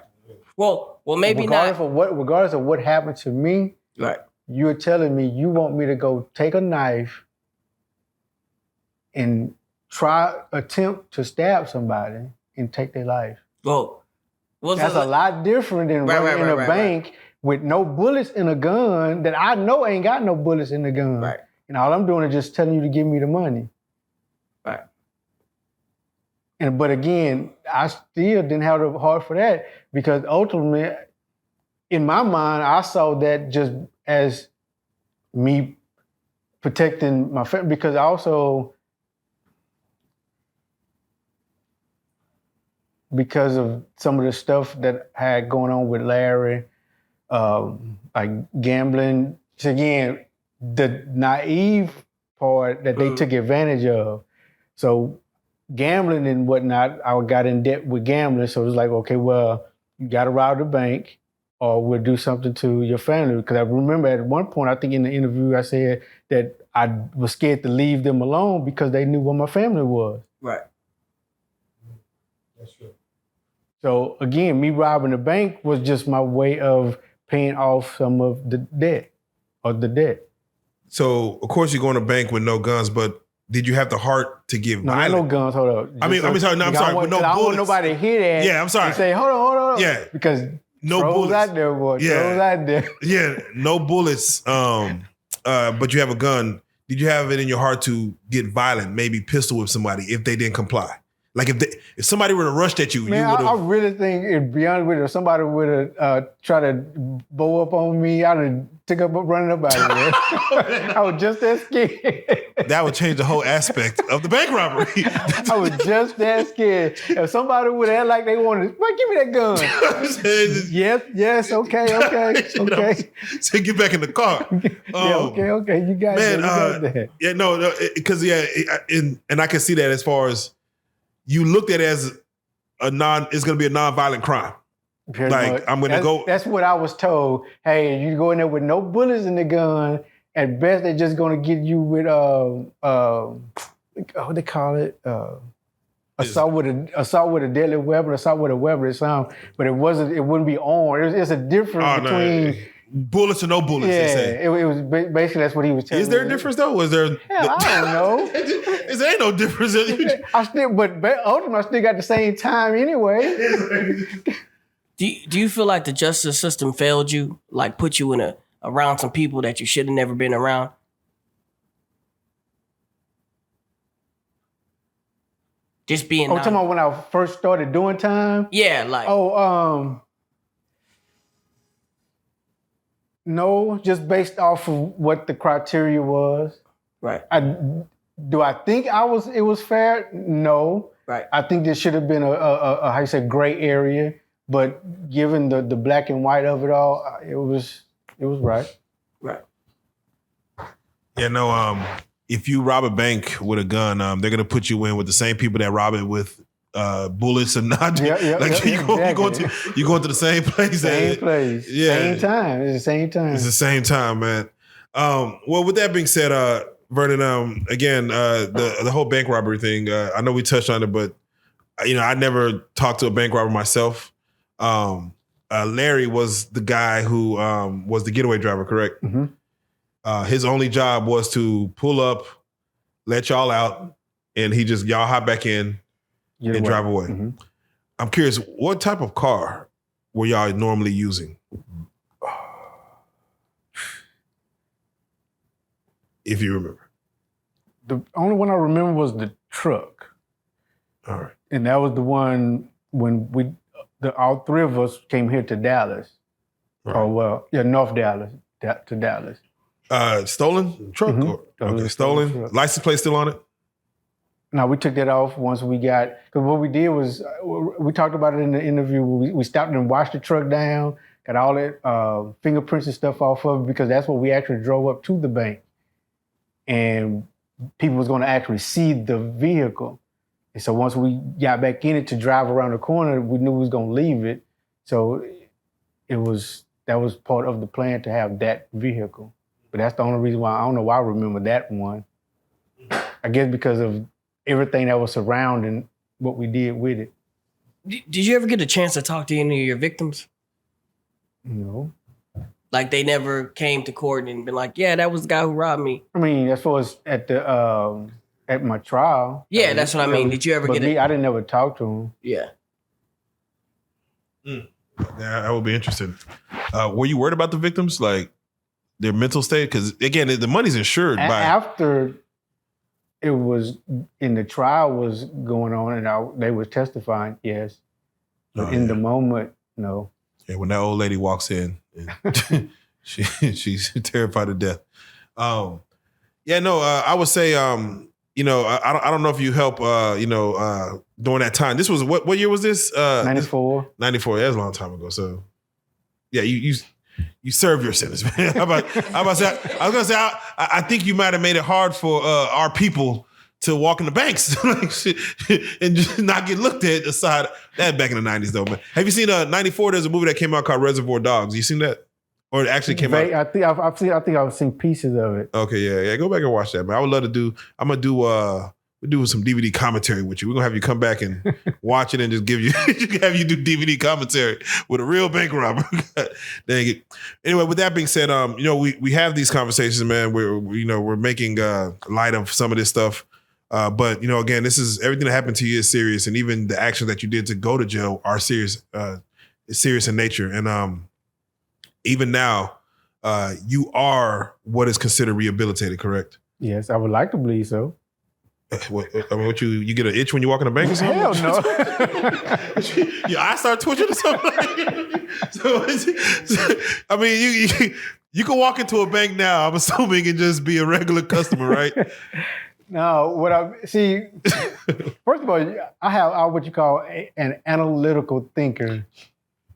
Well, maybe not. Regardless of what happened to me, Right. you're telling me you want me to go take a knife and attempt to stab somebody and take their life. Well, that's a lot different than running in a bank with no bullets in a gun that I know ain't got no bullets in the gun. Right. And all I'm doing is just telling you to give me the money. Right. But again, I still didn't have the heart for that because ultimately, in my mind, I saw that just as me protecting my family because also because of some of the stuff that I had going on with Larry, like gambling. So again, the naive part that they took advantage of. So gambling and whatnot, I got in debt with gambling. So it was like, okay, well, you got to rob the bank or we'll do something to your family. Because I remember at one point, I think in the interview, I said that I was scared to leave them alone because they knew where my family was. Right. That's true. So again, me robbing the bank was just my way of paying off some of the debt. So of course you go in a bank with no guns, but did you have the heart to get violent? No guns. Hold up. I'm sorry. With no bullets. I don't want nobody to hear that. Yeah, I'm sorry. And say, hold on. Yeah, because no trolls bullets out there, boy. Yeah. Trolls out there. Yeah, no bullets. But you have a gun. Did you have it in your heart to get violent? Maybe pistol whip somebody if they didn't comply. Like if somebody would have rushed at you, man, you would have. I really think, to be honest with you, if somebody would have tried to bow up on me, I'd have took up running up out of there. I was just that scared. That would change the whole aspect of the bank robbery. I was just that scared. If somebody would have like they wanted, well, give me that gun. yes, okay. So get back in the car. Okay, you got that. Yeah, no, because and I can see that as far as you looked at it as it's going to be a non-violent crime. Like I'm going to go. That's what I was told. Hey, you go in there with no bullets in the gun. At best, they're just going to get you with what they call it, assault with a deadly weapon, assault with a weapon or something. But it wouldn't be armed. It's a difference between bullets or no bullets. Yeah, they say. it was basically that's what he was telling me. Is there a difference though? Was there? Hell, I don't know. There ain't no difference. But ultimately, I still got the same time anyway. Do you feel like the justice system failed you? Like put you in around some people that you should have never been around? Just being. Oh, talking about when I first started doing time? Yeah, like. No, just based off of what the criteria was. Right. Do I think it was fair? No. Right. I think there should have been a how you say gray area, but given the black and white of it all, it was right. Right. Yeah, no. If you rob a bank with a gun, they're gonna put you in with the same people that rob it with bullets and not. You going to the same place. Same place. Yeah. Same time. It's the same time. It's the same time, man. Well, with that being said, Vernon, again, the whole bank robbery thing. I know we touched on it, but I never talked to a bank robber myself. Larry was the guy who was the getaway driver, correct? Mm-hmm. His only job was to pull up, let y'all out, and y'all hop back in and drive away. Mm-hmm. I'm curious, what type of car were y'all normally using? If you remember. The only one I remember was the truck. All right. And that was the one when all three of us came here to Dallas. Right. North Dallas, to Dallas. Stolen truck? Mm-hmm. Okay, stolen. Truck. License plate still on it? No, we took that off once we got, because what we did was, we talked about it in the interview, we stopped and washed the truck down, got all that fingerprints and stuff off of it, because that's what we actually drove up to the bank. And people was gonna actually see the vehicle. And so once we got back in it to drive around the corner, we knew we was gonna leave it. So that was part of the plan to have that vehicle. But that's the only reason why, I don't know why I remember that one. I guess because of everything that was surrounding what we did with it. Did you ever get a chance to talk to any of your victims? You know, Like they never came to court and been like, yeah, that was the guy who robbed me. I mean, as far as at my trial. Yeah, that's what I mean. Did you ever but get me, it? I didn't ever talk to him. Yeah. Yeah, that would be interesting. Were you worried about the victims, like their mental state? Because again, the money's insured by. After it was in the trial was going on and they was testifying, yes. But in the moment, no. Yeah, when that old lady walks in, and she's terrified to death. I would say, I don't know if you help, during that time. This was what year was this? 94. 94. That was a long time ago. So, yeah, you served your sentence, man. I was gonna say, I think you might have made it hard for our people to walk in the banks and just not get looked at aside. That back in the 90s though, man. Have you seen 94? There's a movie that came out called Reservoir Dogs. You seen that? Or it actually came out? I think I've seen pieces of it. Okay, yeah. Go back and watch that, man. I would love to do. I'm gonna do. We're doing some DVD commentary with you. We're gonna have you come back and watch it and just have you do DVD commentary with a real bank robber. Dang it. Anyway, with that being said, we have these conversations, man. We're making light of some of this stuff. But again, this is everything that happened to you is serious, and even the actions that you did to go to jail are serious. It's serious in nature, and even now, you are what is considered rehabilitated. Correct? Yes, I would like to believe so. What you get an itch when you walk in a bank or something? Hell no. Your eyes start twitching or something. I mean, you can walk into a bank now, I'm assuming, and just be a regular customer, right? No, first of all, I have what you call an analytical thinker.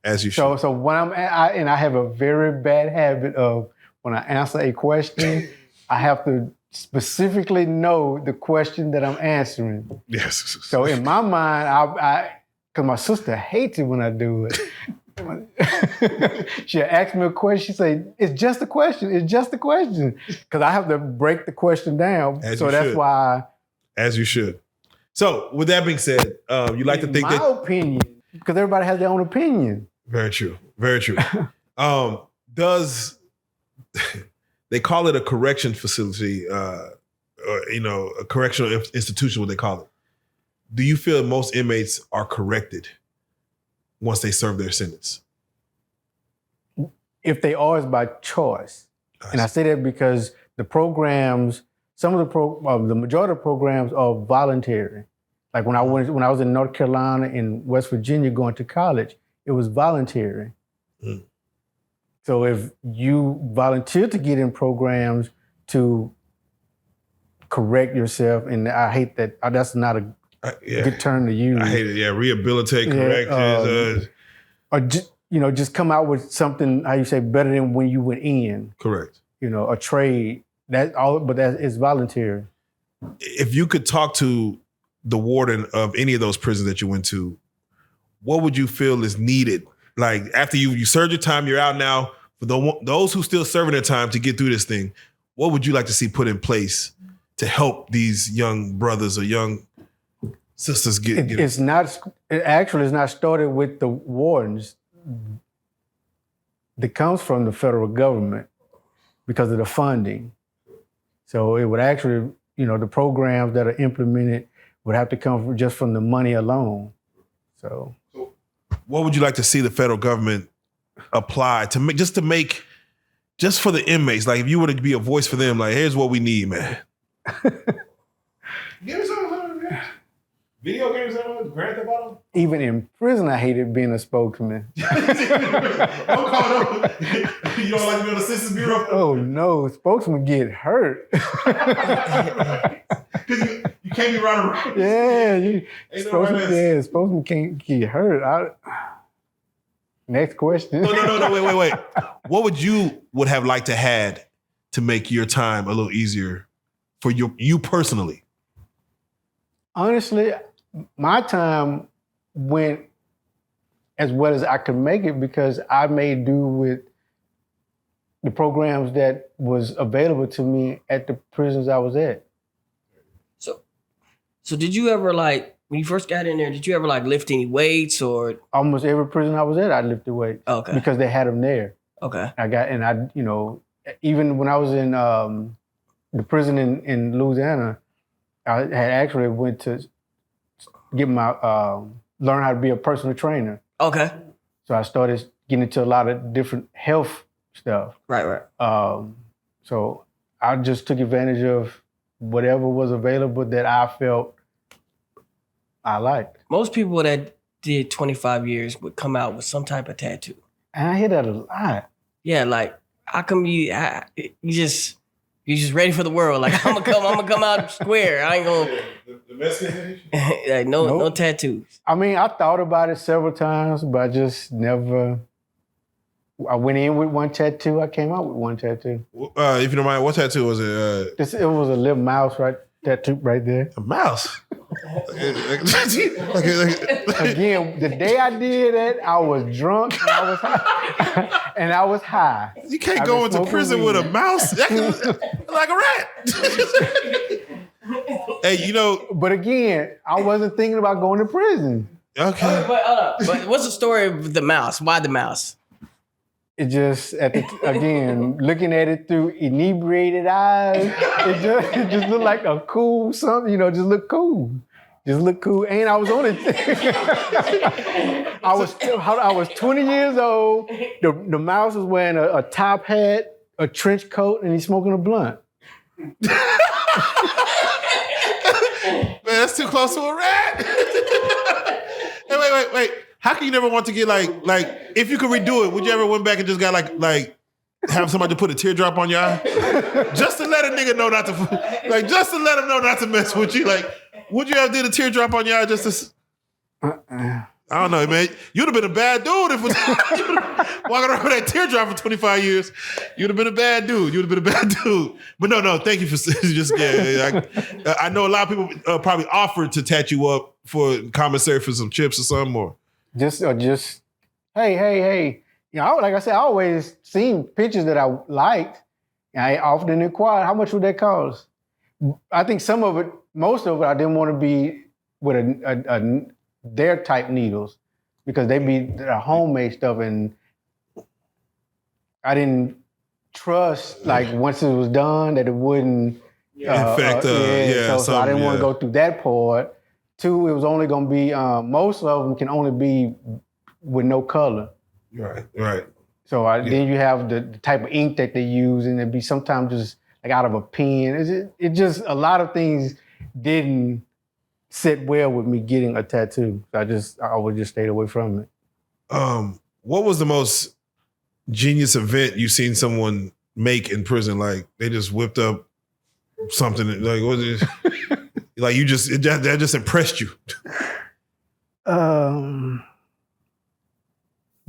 As you should. So when I have a very bad habit of when I answer a question, I have to specifically know the question that I'm answering. Yes. So in my mind, because my sister hates it when I do it. She'll ask me a question. She say, "It's just a question. It's just a question." Because I have to break the question down. That's why. As you should. So with that being said, you like to think my opinion, because everybody has their own opinion. Very true. Very true. They call it a correction facility, or a correctional institution, what they call it. Do you feel most inmates are corrected once they serve their sentence? If they are, it's by choice. And I say that because the programs, the majority of programs are voluntary. Like when I was in North Carolina and West Virginia going to college, it was voluntary. Mm. So if you volunteer to get in programs to correct yourself, and I hate that, that's not a good term to use. I hate it. Yeah, rehabilitate, correct. Or just come out with something, how you say, better than when you went in. Correct. A trade. But it's voluntary. If you could talk to the warden of any of those prisons that you went to, what would you feel is needed? Like after you served your time, you're out now. For those who still serving their time to get through this thing, what would you like to see put in place to help these young brothers or young sisters get it? It's not started with the wardens. That comes from the federal government because of the funding. So it would actually, the programs that are implemented would have to come just from the money alone. So what would you like to see the federal government apply to make, just for the inmates? Like if you were to be a voice for them, like, here's what we need, man. Give me something, man. Video games, Grand Theft Auto? Even in prison, I hated being a spokesman. Don't call them. You don't like to be on the Census Bureau? Oh no, spokesmen get hurt. Because you can't be running around. Yeah, spokesmen can't get hurt. Next question. No, wait. What would have liked to had to make your time a little easier for you personally? Honestly, my time went as well as I could make it because I made do with the programs that was available to me at the prisons I was at. So did you ever like when you first got in there? Did you ever like lift any weights or? Almost every prison I was at, I lifted weights. Okay. Because they had them there. Okay. Even when I was in the prison in Louisiana, I had actually went to get my learn how to be a personal trainer. Okay. So I started getting into a lot of different health stuff. Right. So I just took advantage of whatever was available that I felt I liked. Most people that did 25 years would come out with some type of tattoo. And I hear that a lot. Yeah, like how come you just ready for the world? Like I'm gonna come out square. I ain't gonna. The Mexican like, no tattoos. I mean, I thought about it several times, but I just never. I went in with one tattoo. I came out with one tattoo. If you don't mind, what tattoo was it? It was a little mouse tattoo right there. A mouse. Again, the day I did it, I was drunk and I was high. And I was high. You can't go into prison with a mouse. Like a rat. Hey, But again, I wasn't thinking about going to prison. Okay. But what's the story of the mouse? Why the mouse? It just, again, looking at it through inebriated eyes, it just looked like a cool something, just look cool. Just look cool. And I was on it. I was 20 years old. The mouse was wearing a top hat, a trench coat, and he's smoking a blunt. Man, that's too close to a rat. Hey, wait. How can you never want to get like if you could redo it, would you ever went back and just got like have somebody put a teardrop on your eye? Just to let a nigga know not to just to let him know not to mess with you. Like, would you have did a teardrop on your eye just to I don't know, man. You'd have been a bad dude if walking around with that teardrop for 25 years. You'd have been a bad dude. But no, thank you for just I know a lot of people probably offered to tat you up for commissary for some chips or something more. Just hey. Like I said, I always seen pictures that I liked. And I often inquired, how much would that cost? I think most of it, I didn't want to be with their type needles because they be homemade stuff, and I didn't trust once it was done that it wouldn't infect. So I didn't want to go through that part. Two, it was only going to be most of them can only be with no color. Right. So then you have the type of ink that they use, and it'd be sometimes just like out of a pen. It just a lot of things didn't sit well with me getting a tattoo. I would just stay away from it. What was the most genius event you seen someone make in prison? Like they just whipped up something. Like what was it? Like that just impressed you. The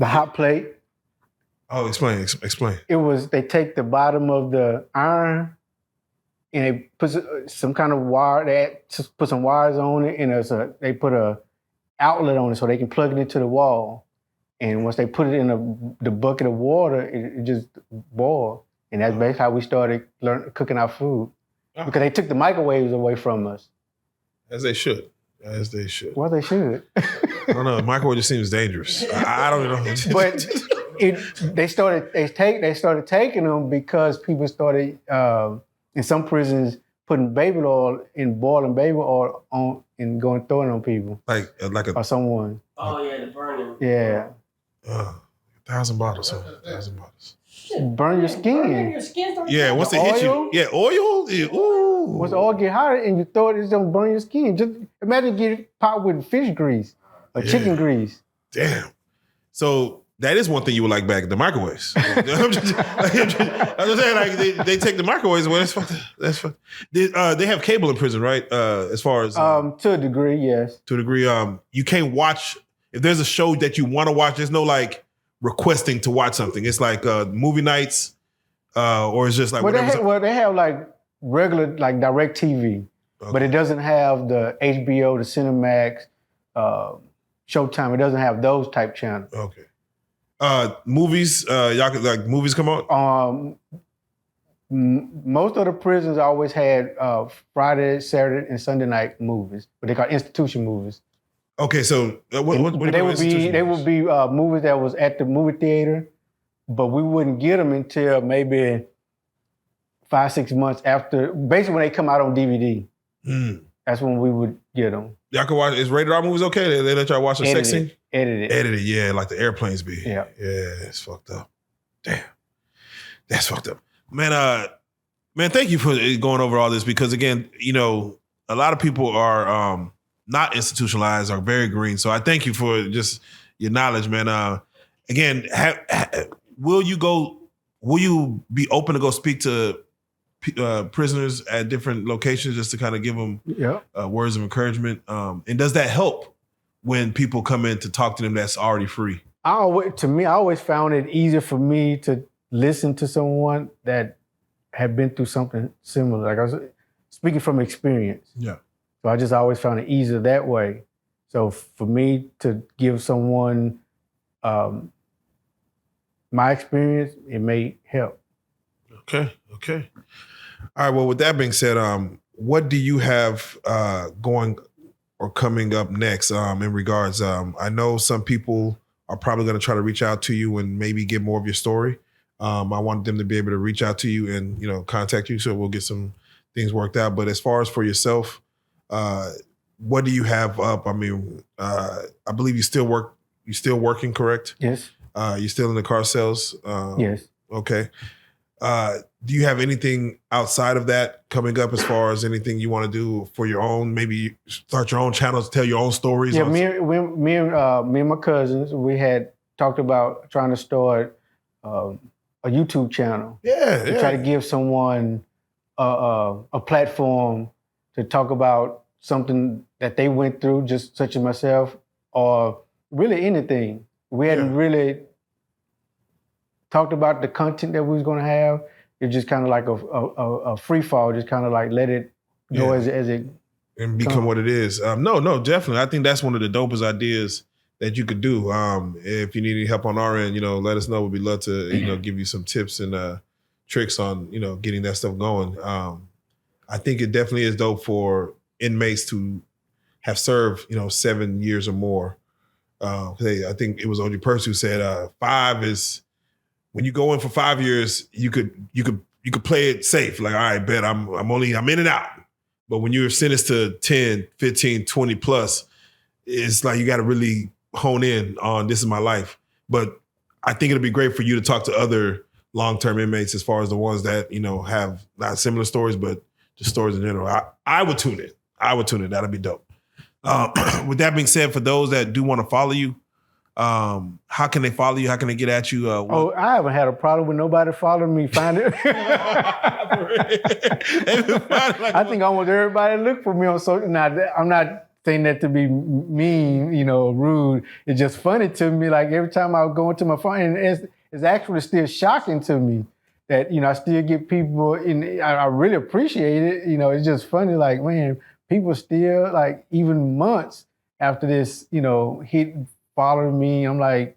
hot plate. Oh, explain. It was, they take the bottom of the iron and they put some kind of wire, they just put some wires on it, and they put a outlet on it so they can plug it into the wall. And once they put it in the bucket of water, it just boiled. And that's basically how we started cooking our food. Because they took the microwaves away from us. As they should. Well, they should. I don't know. Microwave just seems dangerous. I don't know. But they started taking them because people started in some prisons putting baby oil and boiling baby oil on and throwing it on people. Like or someone. Oh yeah, the Vernon. Yeah. 1,000 bottles. 1,000 bottles. Burn your skin. Yeah, once they hit you. Yeah, oil. Yeah, ooh. Once the oil get hotter and you throw it, it's gonna burn your skin. Just imagine getting popped with fish grease or chicken grease. Damn. So that is one thing you would like back at the microwaves. I'm just saying, like they take the microwaves away. That's fucked. They have cable in prison, right? As far as to a degree, yes. To a degree, you can't watch if there's a show that you want to watch. There's no like requesting to watch something. It's like movie nights, or it's just like they have like regular like direct TV, but it doesn't have the HBO, the Cinemax, Showtime. It doesn't have those type channels. Okay. Movies, y'all could like movies come on? most of the prisons always had Friday, Saturday, and Sunday night movies, what they call institution movies. Okay, so what do you they mean would be movies that was at the movie theater, but we wouldn't get them until maybe 5-6 months after. Basically, when they come out on DVD, that's when we would get them. Y'all can watch. Is rated R movies okay? They let y'all watch a sex scene? Edited, yeah, like the airplanes be. Yeah, it's fucked up. Damn, that's fucked up, man. Man, thank you for going over all this because again, you know, a lot of people are not institutionalized, are very green. So I thank you for just your knowledge, man. Again, will you be open to go speak to prisoners at different locations just to kind of give them words of encouragement? And does that help when people come in to talk to them that's already free? I always found it easier for me to listen to someone that had been through something similar. Like I was speaking from experience. Yeah. So I just always found it easier that way. So for me to give someone my experience, it may help. Okay. All right. Well, with that being said, what do you have going or coming up next in regards? I know some people are probably going to try to reach out to you and maybe get more of your story. I want them to be able to reach out to you and, you know, contact you. So we'll get some things worked out. But as far as for yourself, what do you have up? I mean, I believe you still working, correct? Yes. You still in the car sales? Yes. Okay. Do you have anything outside of that coming up as far as anything you want to do for your own, maybe start your own channels, tell your own stories? Yeah, me and my cousins, we had talked about trying to start a YouTube channel. To try to give someone a platform to talk about something that they went through, just such as myself, or really anything. We hadn't really talked about the content that we was going to have. It's just kind of like a free fall, just kind of like let it go as it and become what it is. No, definitely. I think that's one of the dopest ideas that you could do. If you need any help on our end, you know, let us know. We'd love to, you know, give you some tips and tricks on, you know, getting that stuff going. I think it definitely is dope for inmates to have served, you know, 7 years or more. I think it was OG Percy who said 5 is when you go in for 5 years, you could play it safe. Like, all right, bet I'm in and out. But when you're sentenced to 10, 15, 20 plus, it's like you got to really hone in on this is my life. But I think it'd be great for you to talk to other long-term inmates as far as the ones that, you know, have not similar stories, but just stories in general. I would tune in. That'd be dope. With that being said, for those that do want to follow you, how can they follow you? How can they get at you? I haven't had a problem with nobody following me. Find it. I think almost everybody look for me on social. Now, I'm not saying that to be mean, you know, rude. It's just funny to me. Like every time I go into my phone, and it's actually still shocking to me that, you know, I still get people in. I really appreciate it. You know, it's just funny. Like, man, people still like even months after this, you know, hit. Following me, I'm like,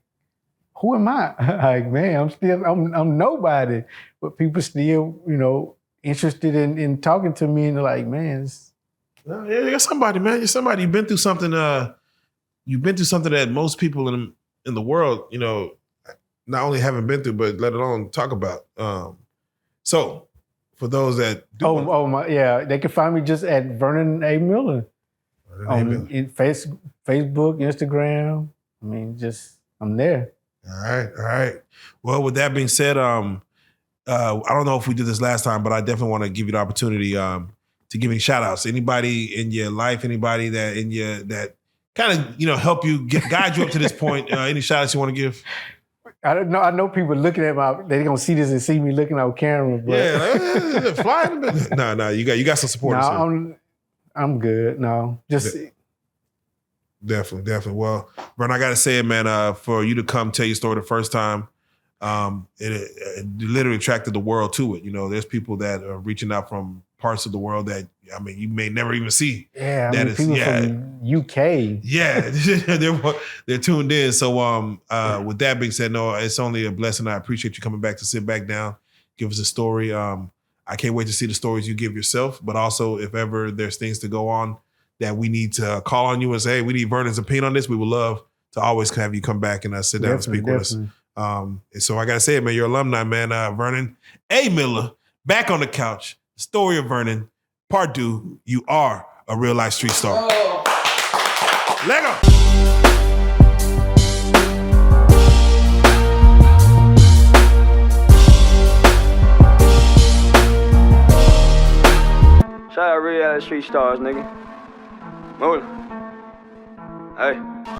who am I? Like, man, I'm nobody. But people still, you know, interested in talking to me, and they're like, man, you're somebody, man. You're somebody. You've been through something. You've been through something that most people in the world, you know, not only haven't been through, but let alone talk about. So, for those that do, they can find me just at Vernon A. Miller in Facebook, Instagram. I mean, I'm there. All right. Well, with that being said, I don't know if we did this last time, but I definitely want to give you the opportunity to give any shout outs. Anybody in your life, anybody that kind of, you know, help you guide you up to this point. Any shout outs you want to give? I don't know. I know people looking at they're gonna see this and see me looking on camera. But flying. No, you got some support. No, I'm good. No, just. Definitely. Well, Vernon, I gotta say it, man. For you to come tell your story the first time, it literally attracted the world to it. You know, there's people that are reaching out from parts of the world that, I mean, you may never even see. Yeah, people from UK. Yeah, they're tuned in. So, with that being said, no, it's only a blessing. I appreciate you coming back to sit back down, give us a story. I can't wait to see the stories you give yourself, but also if ever there's things to go on that we need to call on you and say, hey, we need Vernon's opinion on this, we would love to always have you come back and sit down and speak with us. And so I got to say it, man, you're alumni, man. Vernon A. Miller, back on the couch. Story of Vernon, part 2. You are a real life street star. Let go. Shout out Reallyfe street stars, nigga. Move. Hey.